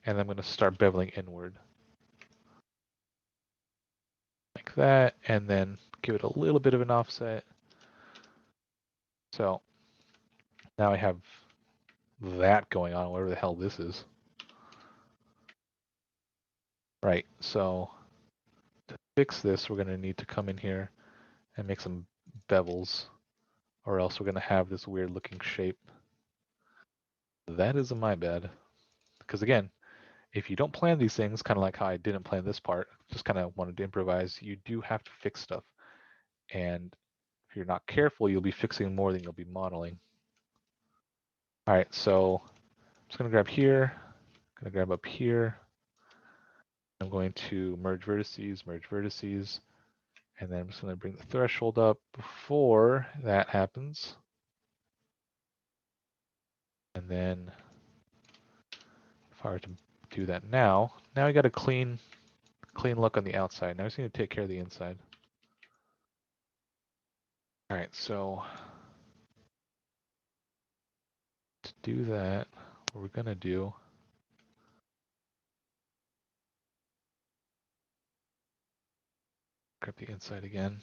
and I'm going to start beveling inward. Like that, and then give it a little bit of an offset. So now I have that going on, whatever the hell this is. Right, so to fix this, we're going to need to come in here and make some bevels, or else we're going to have this weird looking shape. That is my bad. Because again, if you don't plan these things, kind of like how I didn't plan this part, just kind of wanted to improvise. You do have to fix stuff. And if you're not careful, you'll be fixing more than you'll be modeling. All right, so I'm just gonna grab here, gonna grab up here. I'm going to merge vertices, and then I'm just gonna bring the threshold up before that happens. And then if I were to do that now we got a clean look on the outside. Now I just need to take care of the inside. All right, so to do that, what we're gonna do, grab the inside again.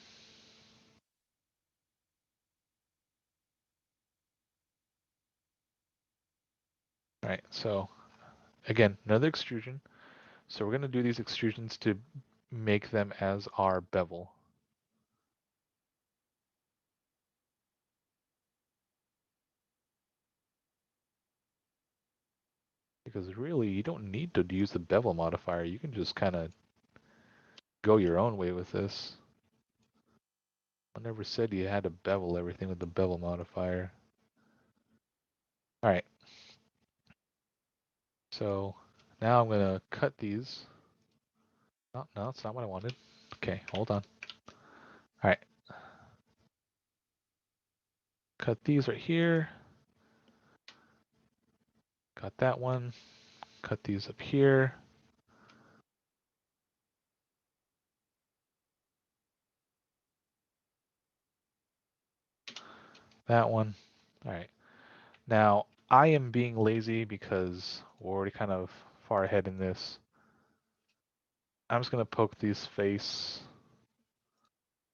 All right, so again, another extrusion. So we're gonna do these extrusions to make them as our bevel. Because really, you don't need to use the bevel modifier. You can just kind of go your own way with this. I never said you had to bevel everything with the bevel modifier. All right. So now I'm gonna cut these. Oh, no, that's not what I wanted. Okay, hold on. All right. Cut these right here. Got that one. Cut these up here. That one. All right. Now, I am being lazy because we're already kind of far ahead in this. I'm just going to poke this face.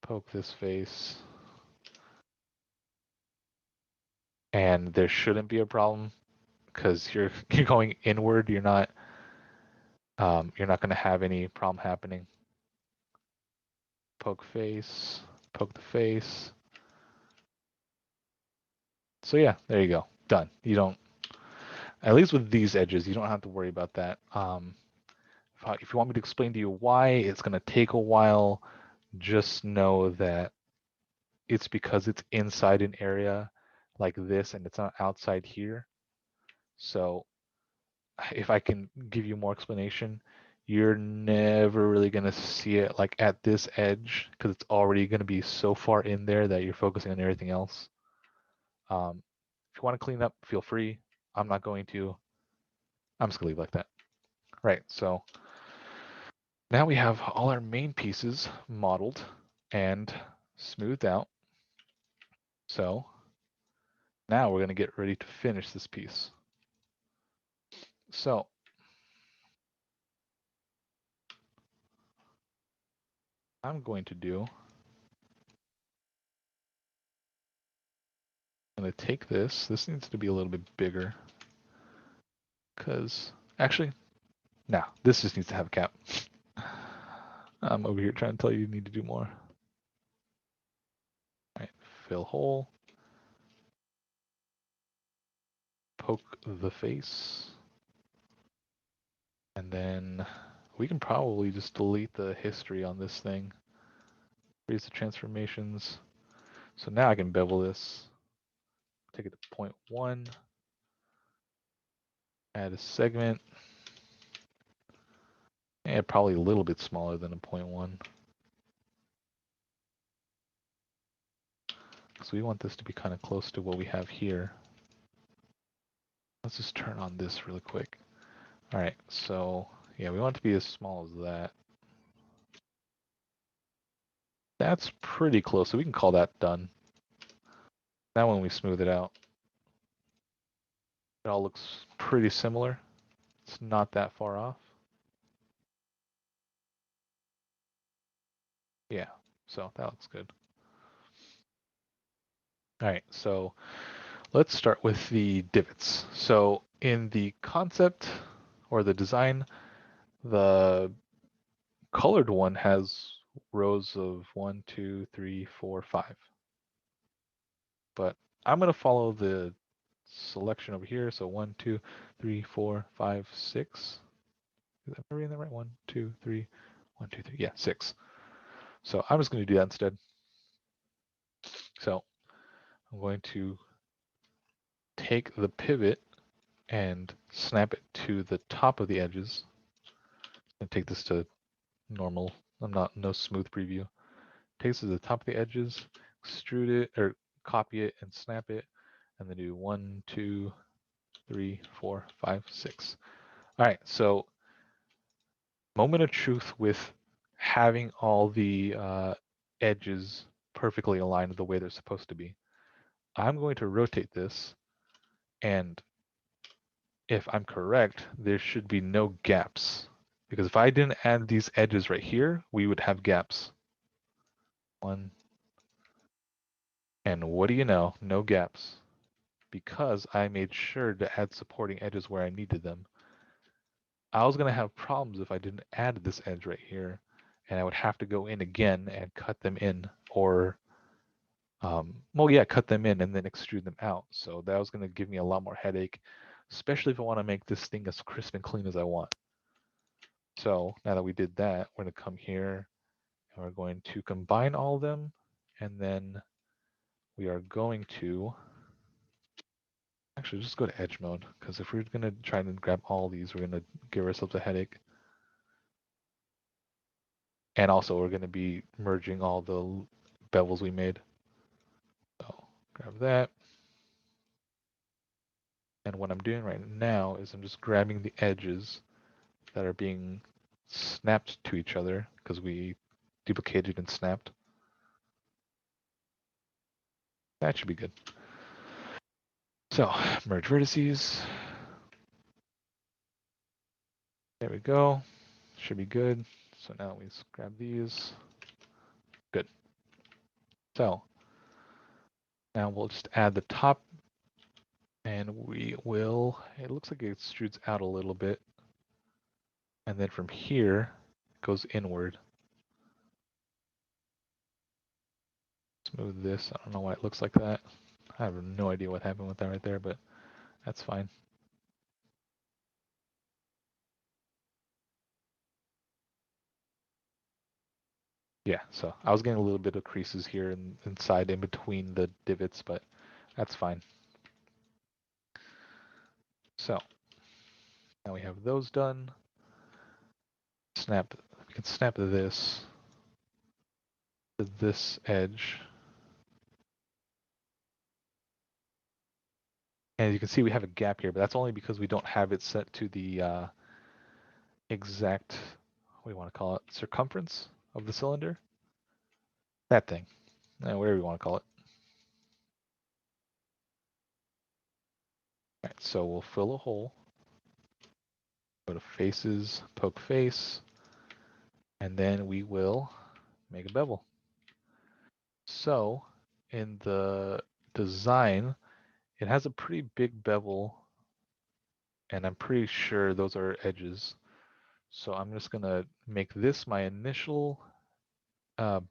Poke this face. And there shouldn't be a problem because you're going inward. You're not going to have any problem happening. Poke face. Poke the face. So yeah, there you go. Done. You don't, at least with these edges, you don't have to worry about that. If you want me to explain to you why it's going to take a while, just know that it's because it's inside an area like this and it's not outside here. So if I can give you more explanation, you're never really going to see it like at this edge because it's already going to be so far in there that you're focusing on everything else. If you want to clean up, feel free. I'm not going to. I'm just going to leave it like that. Right, so now we have all our main pieces modeled and smoothed out. So now we're going to get ready to finish this piece. So I'm going to do, I'm going to take this. This needs to be a little bit bigger because actually, no, this just needs to have a cap. I'm over here trying to tell you need to do more. All right, fill hole. Poke the face. And then we can probably just delete the history on this thing. Raise the transformations. So now I can bevel this. Take it to 0.1. Add a segment. And probably a little bit smaller than a 0.1. So we want this to be kind of close to what we have here. Let's just turn on this really quick. All right, so yeah, we want it to be as small as that. That's pretty close, so we can call that done. Now when we smooth it out, it all looks pretty similar. It's not that far off. Yeah, so that looks good. All right, so let's start with the divots. So in the concept or the design, the colored one has rows of 1, 2, 3, 4, 5. But I'm going to follow the selection over here. So 1, 2, 3, 4, 5, 6. Am I reading that right? 1, 2, 3, 1, 2, 3, yeah, 6. So I'm just going to do that instead. So I'm going to take the pivot and snap it to the top of the edges and take this to normal. No smooth preview. Take this to the top of the edges, extrude it or copy it and snap it, and then do 1, 2, 3, 4, 5, 6. All right, so moment of truth with having all the edges perfectly aligned the way they're supposed to be. I'm going to rotate this, and if I'm correct, there should be no gaps. Because if I didn't add these edges right here, we would have gaps. 1, and what do you know? No gaps. Because I made sure to add supporting edges where I needed them. I was going to have problems if I didn't add this edge right here, and I would have to go in again and cut them in, or well, yeah, cut them in and then extrude them out. So that was going to give me a lot more headache, especially if I want to make this thing as crisp and clean as I want. So now that we did that, we're going to come here and we're going to combine all of them, and then we are going to actually just go to edge mode, because if we're going to try and grab all these, we're going to give ourselves a headache. And also we're going to be merging all the bevels we made. So grab that. And what I'm doing right now is I'm just grabbing the edges that are being snapped to each other because we duplicated and snapped. That should be good. So merge vertices. There we go. Should be good. So now we just grab these. Good. So now we'll just add the top, and we will, it looks like it extrudes out a little bit. And then from here, it goes inward. Smooth this. I don't know why it looks like that. I have no idea what happened with that right there, but that's fine. Yeah, so I was getting a little bit of creases here inside in between the divots, but that's fine. So now we have those done. We can snap this to this edge. And you can see we have a gap here, but that's only because we don't have it set to the exact, what do you want to call it, circumference of the cylinder? That thing, whatever you want to call it. All right, so we'll fill a hole. Go to faces, poke face, and then we will make a bevel. So in the design, it has a pretty big bevel, and I'm pretty sure those are edges. So I'm just gonna make this my initial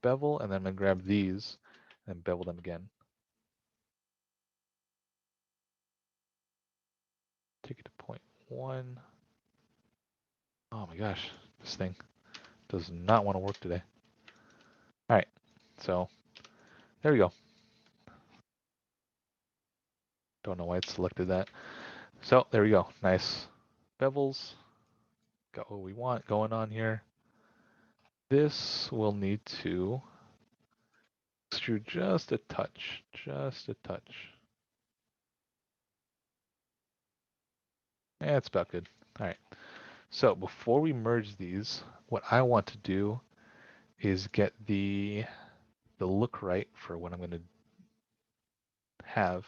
bevel, and then I'm gonna grab these and bevel them again. Take it to 0.1. Oh my gosh, this thing does not want to work today. All right, so there we go. Don't know why it selected that. So there we go, nice bevels. Got what we want going on here. This will need to extrude just a touch, just a touch. It's about good. All right. So before we merge these, what I want to do is get the look right for what I'm going to have.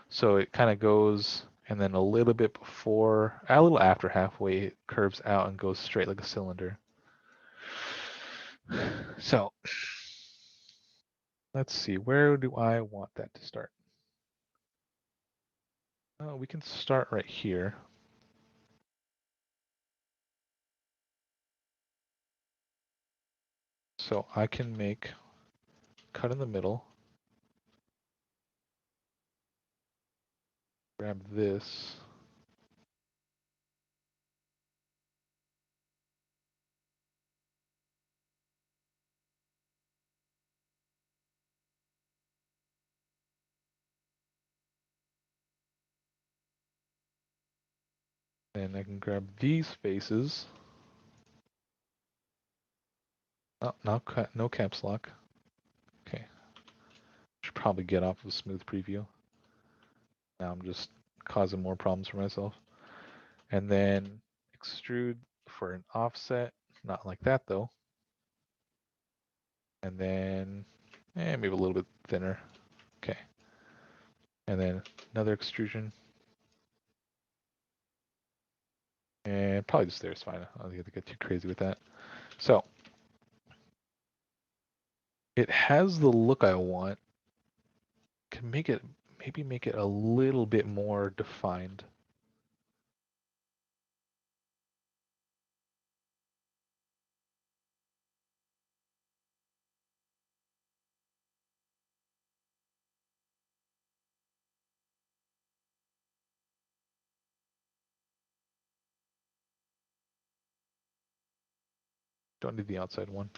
So it kind of goes, and then a little bit before, a little after halfway, it curves out and goes straight like a cylinder. So let's see, where do I want that to start? Oh, we can start right here. So I can make cut in the middle, grab this, And I can grab these faces. Oh, no caps lock. Okay. Should probably get off of smooth preview. Now I'm just causing more problems for myself. And then extrude for an offset. Not like that though. And then maybe a little bit thinner. Okay. And then another extrusion. And probably just there is fine. I don't have to get too crazy with that. So it has the look I want. Can make it, maybe make it a little bit more defined. Don't need the outside one.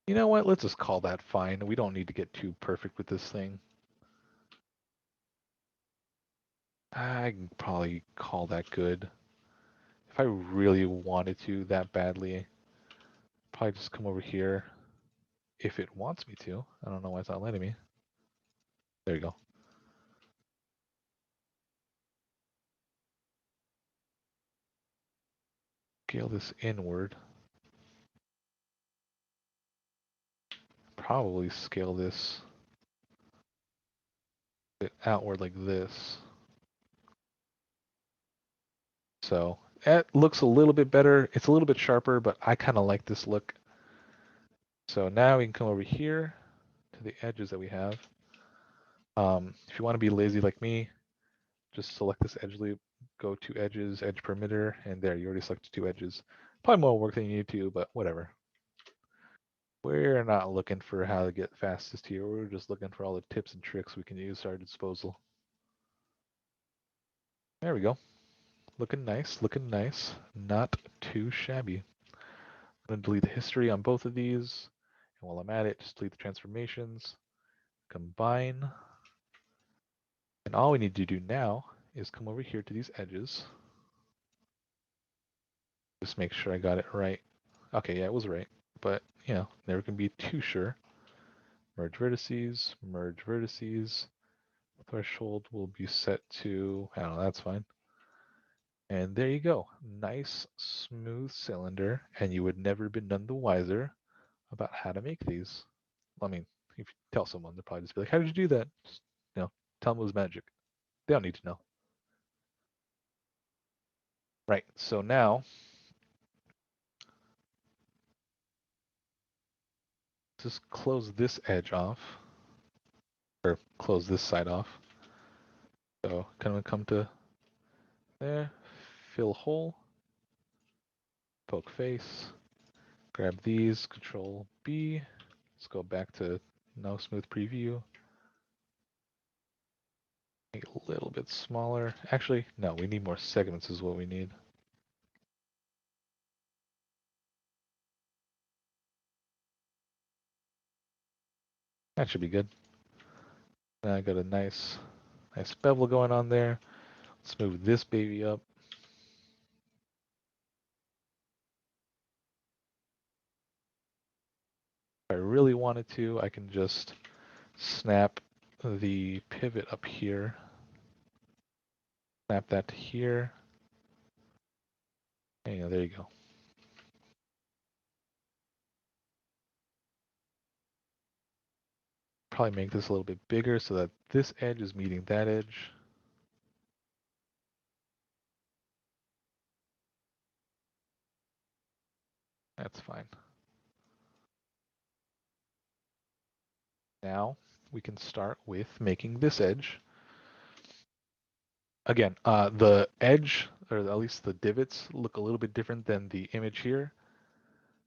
You know what? Let's just call that fine. We don't need to get too perfect with this thing. I can probably call that good. If I really wanted to that badly, probably just come over here if it wants me to. I don't know why it's not letting me. There you go. Scale this inward. Probably scale this bit outward like this. So it looks a little bit better. It's a little bit sharper, but I kind of like this look. So now we can come over here to the edges that we have. If you want to be lazy like me, just select this edge loop, go to edges, edge perimeter, and there, you already selected 2 edges. Probably more work than you need to, but whatever. We're not looking for how to get fastest here. We're just looking for all the tips and tricks we can use at our disposal. There we go. Looking nice, looking nice. Not too shabby. I'm going to delete the history on both of these. And while I'm at it, just delete the transformations. Combine. And all we need to do now is come over here to these edges. Just make sure I got it right. Okay, yeah, it was right. But, you know, never can be too sure. Merge vertices, merge vertices. Threshold will be set to, I don't know, that's fine. And there you go. Nice, smooth cylinder. And you would never be none the wiser about how to make these. I mean, if you tell someone, they'll probably just be like, how did you do that? Just, you know, tell them it was magic. They don't need to know. Right, so now, just close this edge off, or close this side off. So kind of come to there, fill hole, poke face, grab these, Control B. Let's go back to no smooth preview. Make it a little bit smaller. Actually, no, we need more segments is what we need. That should be good. Now I got a nice bevel going on there. Let's move this baby up. If I really wanted to, I can just snap the pivot up here. Snap that to here. And, there you go. Probably make this a little bit bigger so that this edge is meeting that edge. That's fine. Now we can start with making this edge. Again, the edge, or at least the divots, look a little bit different than the image here,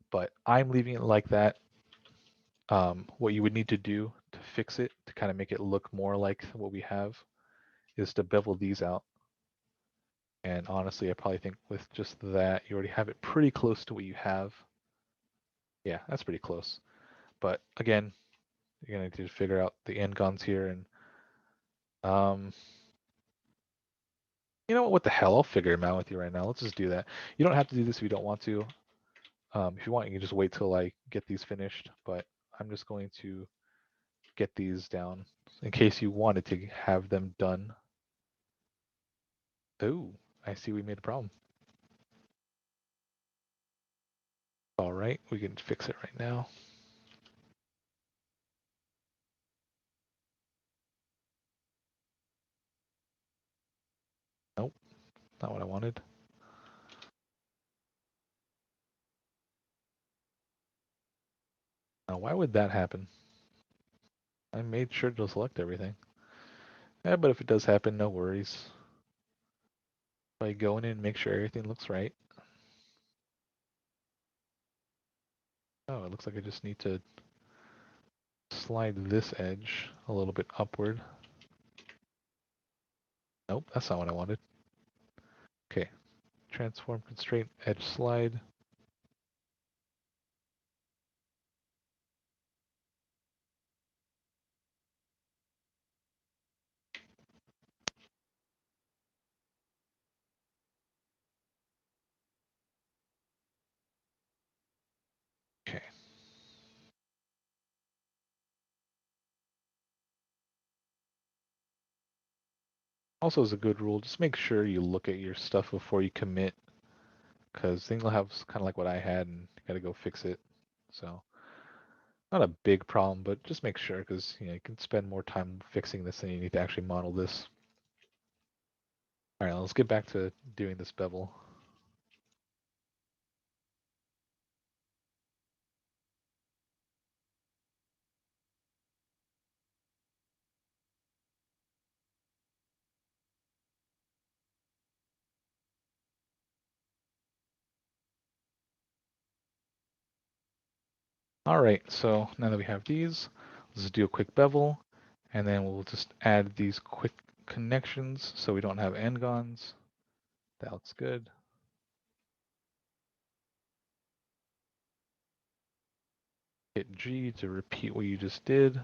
but I'm leaving it like that. What you would need to do to fix it, to kind of make it look more like what we have, is to bevel these out. And honestly, I probably think with just that, you already have it pretty close to what you have. Yeah, that's pretty close. But again, You're gonna need to figure out the n-gons here, and um, you know what the hell? I'll figure them out with you right now. Let's just do that. You don't have to do this if you don't want to. If you want, you can just wait till I get these finished. But I'm just going to get these down in case you wanted to have them done. Oh, I see we made a problem. All right, we can fix it right now. Nope, not what I wanted. Now, why would that happen? I made sure to select everything. Yeah, but if it does happen, no worries. By going in and make sure everything looks right. Oh, it looks like I just need to slide this edge a little bit upward. Nope, that's not what I wanted. Okay, transform constraint edge slide. Okay. Also, as a good rule, just make sure you look at your stuff before you commit, because things will have kind of like what I had, and you got to go fix it. So, not a big problem, but just make sure, because you can spend more time fixing this than you need to actually model this. All right, let's get back to doing this bevel. All right, so now that we have these, let's do a quick bevel, and then we'll just add these quick connections so we don't have n-gons. That looks good. Hit G to repeat what you just did.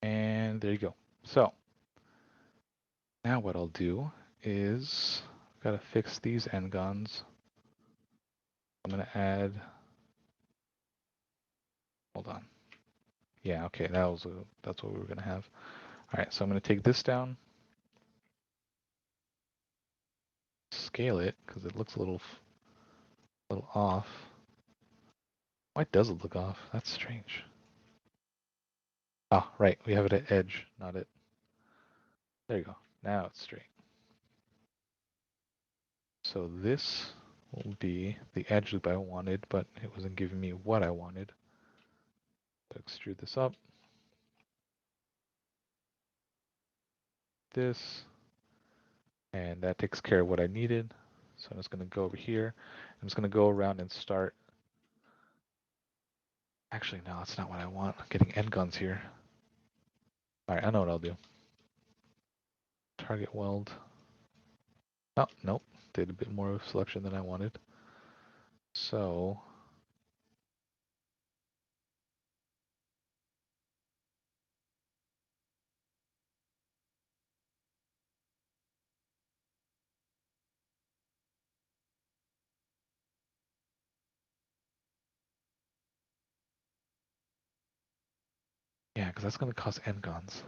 And there you go. So now what I'll do is gotta fix these n-gons. I'm gonna add, hold on. Yeah, okay, that's what we were gonna have. All right, so I'm gonna take this down, scale it because it looks a little off. Why does it look off? That's strange. Ah, right, we have it at edge, not at. There you go. Now it's straight. So this will be the edge loop I wanted, but it wasn't giving me what I wanted. So extrude this up. This, and that takes care of what I needed. So I'm just going to go over here. I'm just going to go around and start. Actually, no, that's not what I want. I'm getting n-gons here. All right, I know what I'll do. Target weld. Oh, nope. Did a bit more of selection than I wanted. So yeah, because that's going to cost n-gons.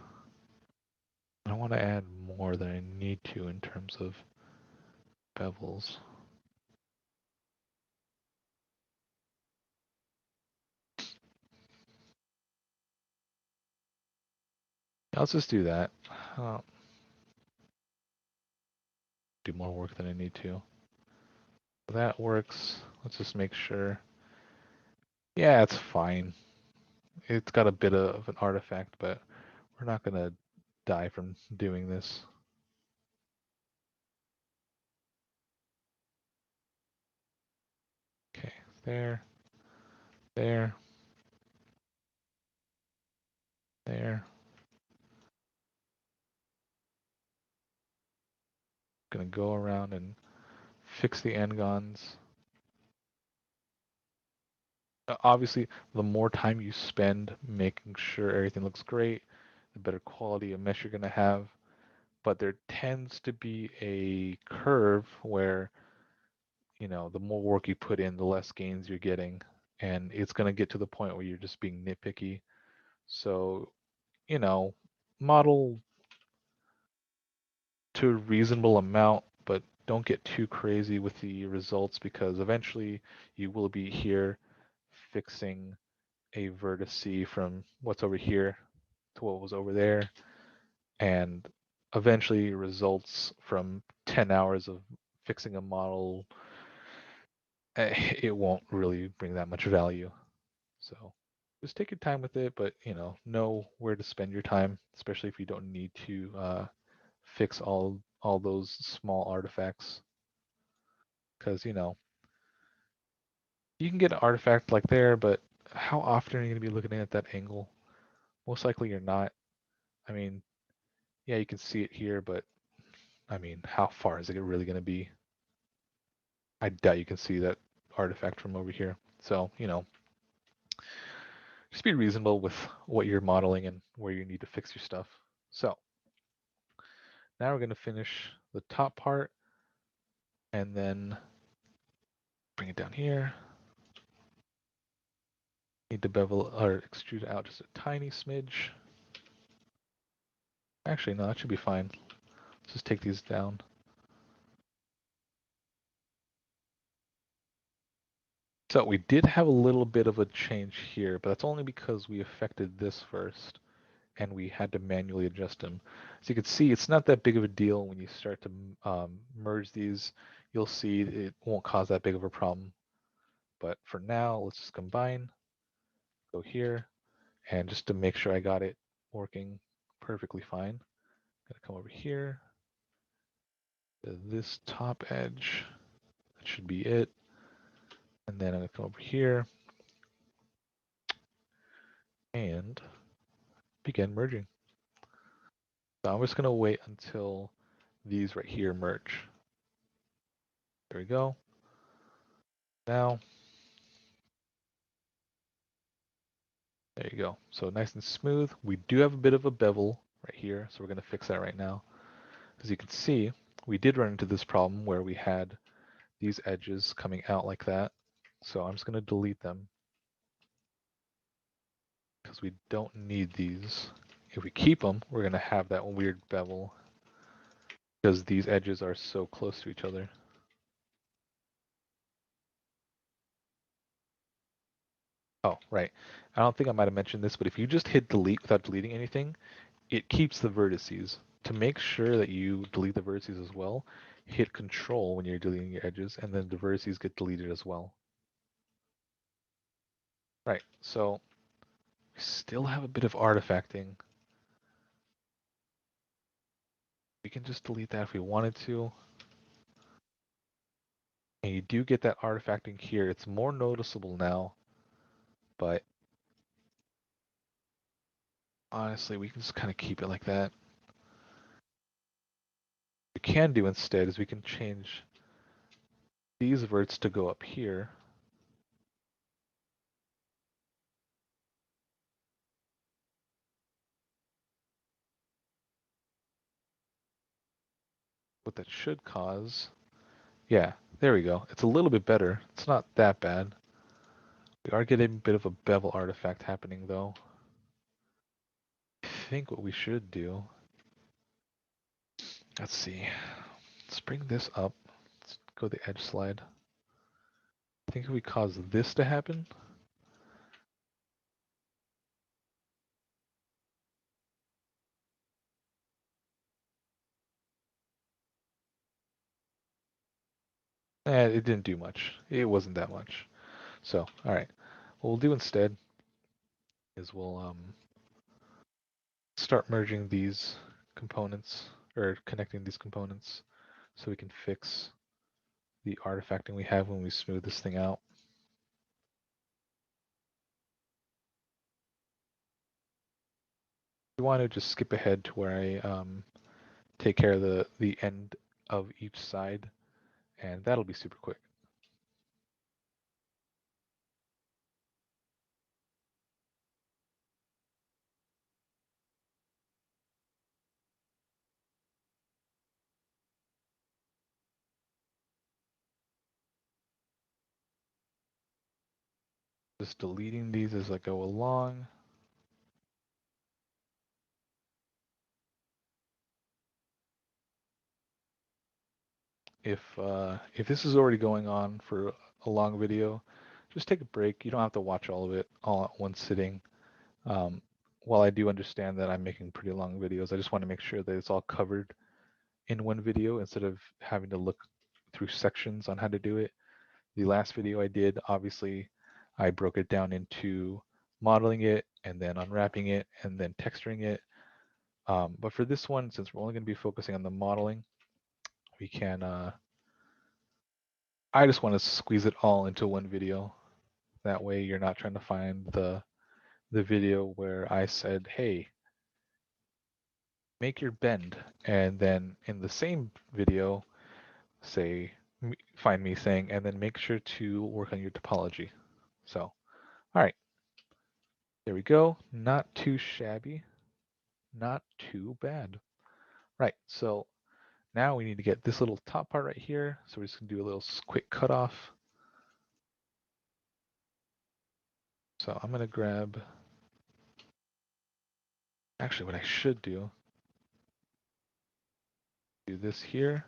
I want to add more than I need to in terms of bevels. Yeah, let's just do that. Do more work than I need to. That works. Let's just make sure. Yeah, it's fine. It's got a bit of an artifact, but we're not going to die from doing this. there, there, there. Gonna go around and fix the n-gons. Obviously, the more time you spend making sure everything looks great, the better quality of mesh you're gonna have. But there tends to be a curve where, you know, the more work you put in, the less gains you're getting. And it's gonna get to the point where you're just being nitpicky. So, you know, model to a reasonable amount, but don't get too crazy with the results because eventually you will be here fixing a vertice from what's over here to what was over there, and eventually results from 10 hours of fixing a model, it won't really bring that much value. So just take your time with it, but you know where to spend your time, especially if you don't need to fix all those small artifacts, because you know you can get an artifact like there, but how often are you going to be looking at that angle? Most likely you're not. I mean, yeah, you can see it here, but I mean, how far is it really going to be? I doubt you can see that artifact from over here. So, you know, just be reasonable with what you're modeling and where you need to fix your stuff. So now we're going to finish the top part and then bring it down here. Need to bevel or extrude out just a tiny smidge. Actually, no, that should be fine. Let's just take these down. So we did have a little bit of a change here, but that's only because we affected this first and we had to manually adjust them. So you can see it's not that big of a deal when you start to merge these. You'll see it won't cause that big of a problem. But for now, let's just combine, go here, and just to make sure I got it working perfectly fine, I'm gonna come over here to this top edge. That should be it. And then I'm gonna come over here and begin merging. So I'm just gonna wait until these right here merge. There we go. Now, there you go. So nice and smooth. We do have a bit of a bevel right here, so we're gonna fix that right now. As you can see, we did run into this problem where we had these edges coming out like that. So I'm just gonna delete them because we don't need these. If we keep them, we're gonna have that weird bevel because these edges are so close to each other. Oh, right. I don't think I might have mentioned this, but if you just hit delete without deleting anything, it keeps the vertices. To make sure that you delete the vertices as well, hit control when you're deleting your edges, and then the vertices get deleted as well. Right, so we still have a bit of artifacting. We can just delete that if we wanted to. And you do get that artifacting here. It's more noticeable now, but honestly, we can just kind of keep it like that. What we can do instead is we can change these verts to go up here. What that should cause, yeah, there we go. It's a little bit better. It's not that bad. We are getting a bit of a bevel artifact happening though. I think what we should do, let's see, let's bring this up. Let's go the edge slide. I think if we cause this to happen, it didn't do much. It wasn't that much. So, all right. What we'll do instead is we'll start merging these components or connecting these components so we can fix the artifacting we have when we smooth this thing out. you want to just skip ahead to where I take care of the end of each side, and that'll be super quick. Just deleting these as I go along. If this is already going on for a long video, just take a break. You don't have to watch all of it all at one sitting. While I do understand that I'm making pretty long videos, I just want to make sure that it's all covered in one video instead of having to look through sections on how to do it. The last video I did, obviously, I broke it down into modeling it and then unwrapping it and then texturing it. But for this one, since we're only going to be focusing on the modeling, we can, I just want to squeeze it all into one video. That way you're not trying to find the video where I said, hey, make your bend. And then in the same video, say, find me saying, and then make sure to work on your topology. So, all right, there we go. Not too shabby, not too bad. Right, so now we need to get this little top part right here. So we're just gonna do a little quick cutoff. So I'm gonna grab, actually what I should do this here,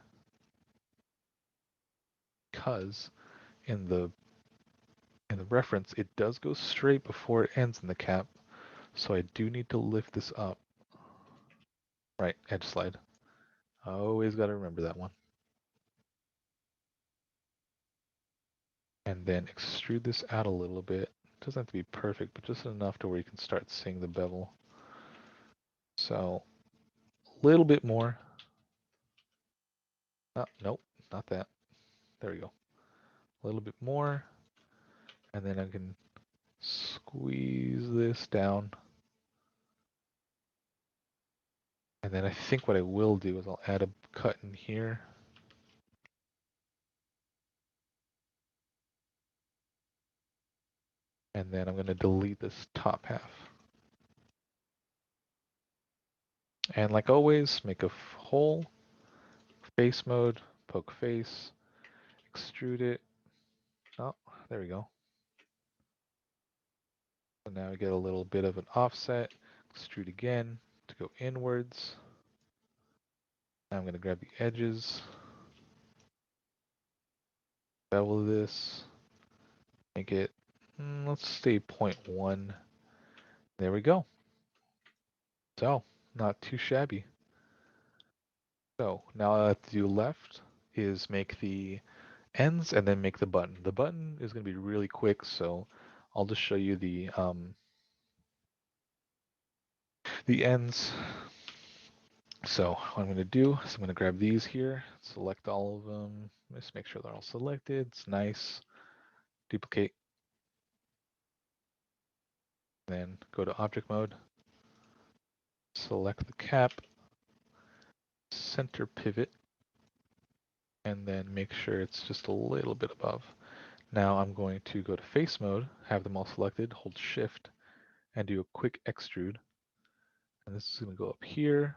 because in the reference, it does go straight before it ends in the cap. So I do need to lift this up. Right, edge slide. Always got to remember that one. And then extrude this out a little bit. It doesn't have to be perfect, but just enough to where you can start seeing the bevel. So a little bit more. Oh, nope, not that. There we go. A little bit more. And then I can squeeze this down. And then I think what I will do is I'll add a cut in here. And then I'm going to delete this top half. And like always, make a hole, face mode, poke face, extrude it. Oh, there we go. So now we get a little bit of an offset, extrude again to go inwards. Now I'm going to grab the edges, bevel this, make it, let's say 0.1. There we go. So, not too shabby. So, now all I have to do left is make the ends and then make the button. The button is going to be really quick, so I'll just show you the ends. So what I'm going to do is I'm going to grab these here, select all of them, just make sure they're all selected. It's nice. Duplicate. Then go to object mode, select the cap, center pivot, and then make sure it's just a little bit above. Now I'm going to go to face mode, have them all selected, hold shift, and do a quick extrude. And this is going to go up here,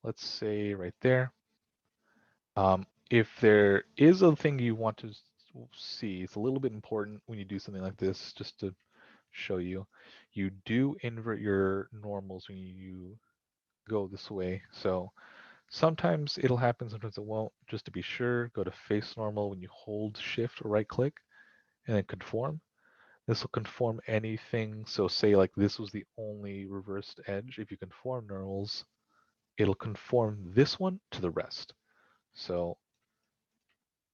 let's say right there. If there is a thing you want to see, it's a little bit important when you do something like this, just to show you. You do invert your normals when you go this way. So sometimes it'll happen, sometimes it won't. Just to be sure, go to face normal when you hold shift or right click and then conform. This will conform anything. So say like this was the only reversed edge. If you conform normals, it'll conform this one to the rest. So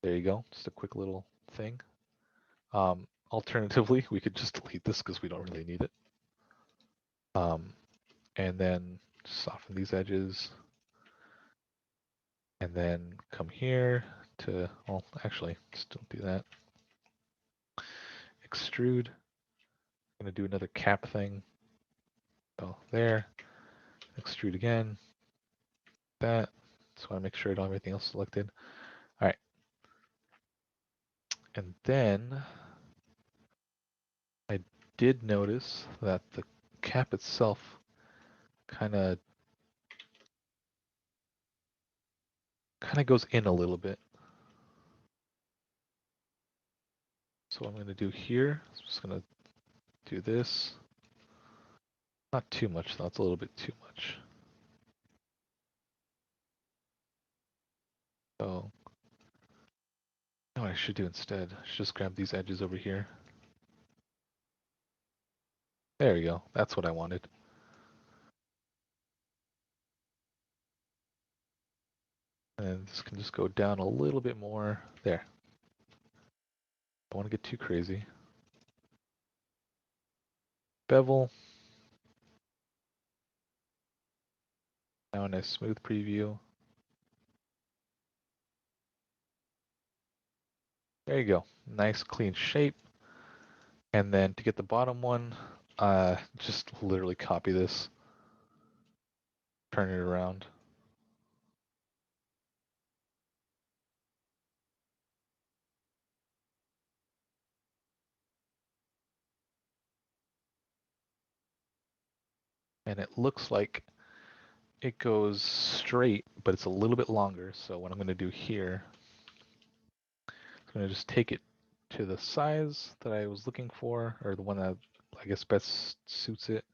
there you go. Just a quick little thing. Alternatively, we could just delete this because we don't really need it. And then soften these edges. And then come here to, well, actually, just don't do that. Extrude. I'm going to do another cap thing. So there. extrude again, that. Just want to make sure I don't have everything else selected. All right. And then I did notice that the cap itself kind of goes in a little bit. So what I'm going to do here, I'm just going to do this. Not too much though, it's a little bit too much. So, you know what I should do instead? I should just grab these edges over here. There you go, that's what I wanted. And this can just go down a little bit more. There. Don't want to get too crazy. Bevel. Now in a smooth preview. There you go. Nice clean shape. And then to get the bottom one, just literally copy this. Turn it around. And it looks like it goes straight, but it's a little bit longer. So what I'm going to do here, I'm going to just take it to the size that I was looking for, or the one that I guess best suits it.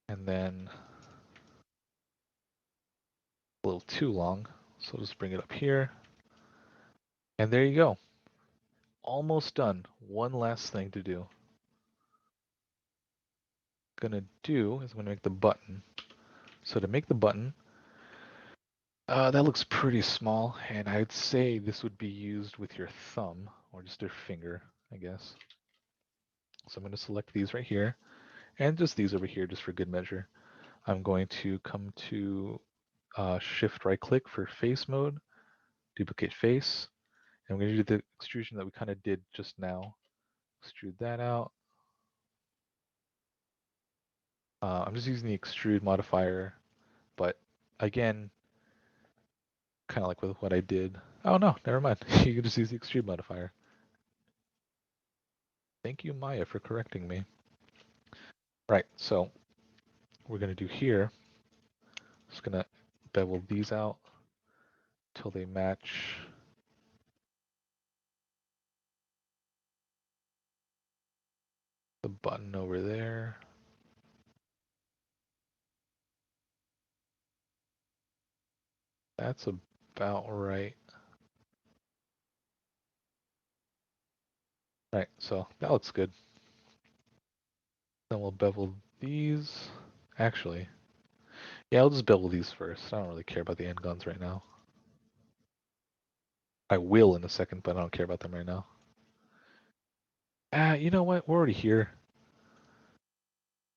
And then a little too long, so I'll just bring it up here. And there you go. Almost done. One last thing to do. Gonna do is I'm gonna make the button. So to make the button, that looks pretty small, and I'd say this would be used with your thumb or just your finger, I guess. So I'm going to select these right here, and just these over here, just for good measure. I'm going to come to Shift right click for face mode, duplicate face, and I'm going to do the extrusion that we kind of did just now. Extrude that out. I'm just using the extrude modifier, but again, kind of like with what I did. Oh no, never mind. You can just use the extrude modifier. Thank you, Maya, for correcting me. Right, so what we're going to do here, just going to bevel these out till they match the button over there. That's about right. Right, so that looks good. Then we'll bevel these. Actually, yeah, I'll just bevel these first. I don't really care about the end guns right now. I will in a second, but I don't care about them right now. You know what? We're already here.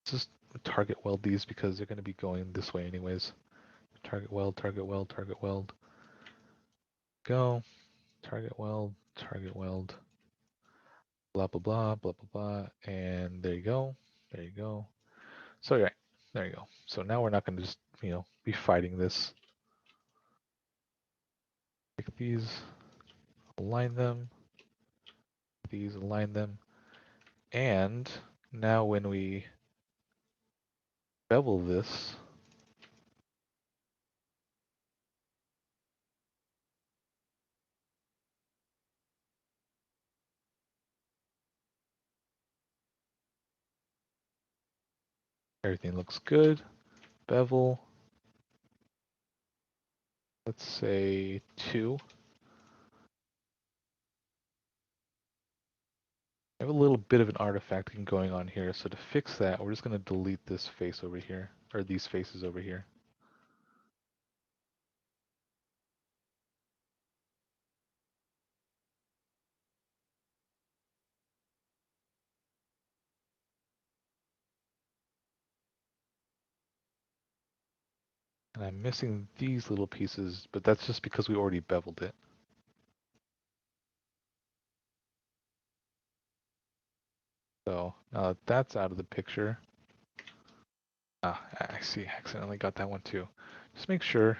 Let's just target weld these because they're going to be going this way anyways. Target weld, target weld, target weld. Go. Target weld, target weld. Blah, blah, blah, blah, blah, blah. And there you go. There you go. So, right. There you go. So now we're not going to just, be fighting this. Take these, align them. These, align them. And now when we bevel this, everything looks good. Bevel, let's say 2. I have a little bit of an artifact going on here, so to fix that, we're just going to delete this face over here, or these faces over here. And I'm missing these little pieces, but that's just because we already beveled it. So now that that's out of the picture, I see. I accidentally got that one too. Just make sure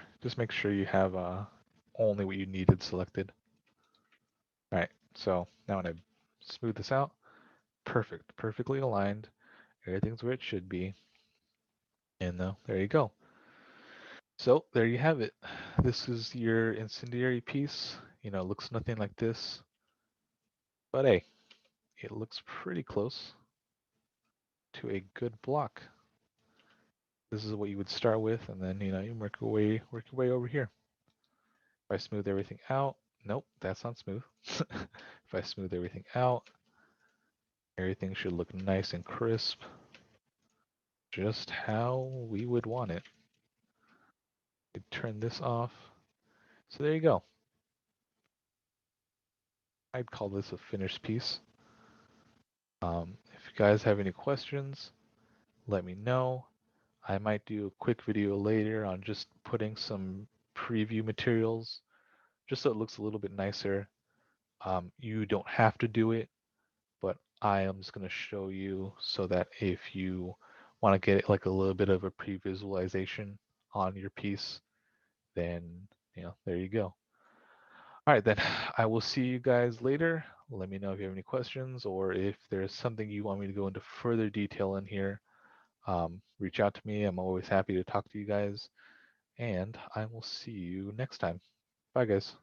you have only what you needed selected. All right. So now when I smooth this out, perfect, perfectly aligned. Everything's where it should be. And there you go. So there you have it. This is your incendiary piece. You know, it looks nothing like this, but hey, it looks pretty close to a good block. This is what you would start with, and then you work your way over here. If I smooth everything out, nope, that's not smooth. If I smooth everything out, everything should look nice and crisp, just how we would want it. Turn this off. So there you go. I'd call this a finished piece. If you guys have any questions, let me know. I might do a quick video later on just putting some preview materials just so it looks a little bit nicer. You don't have to do it, but I am just going to show you so that if you want to get like a little bit of a pre-visualization on your piece, then there you go. All right, then I will see you guys later. Let me know if you have any questions or if there's something you want me to go into further detail in here. Reach out to me. I'm always happy to talk to you guys. And I will see you next time. Bye, guys.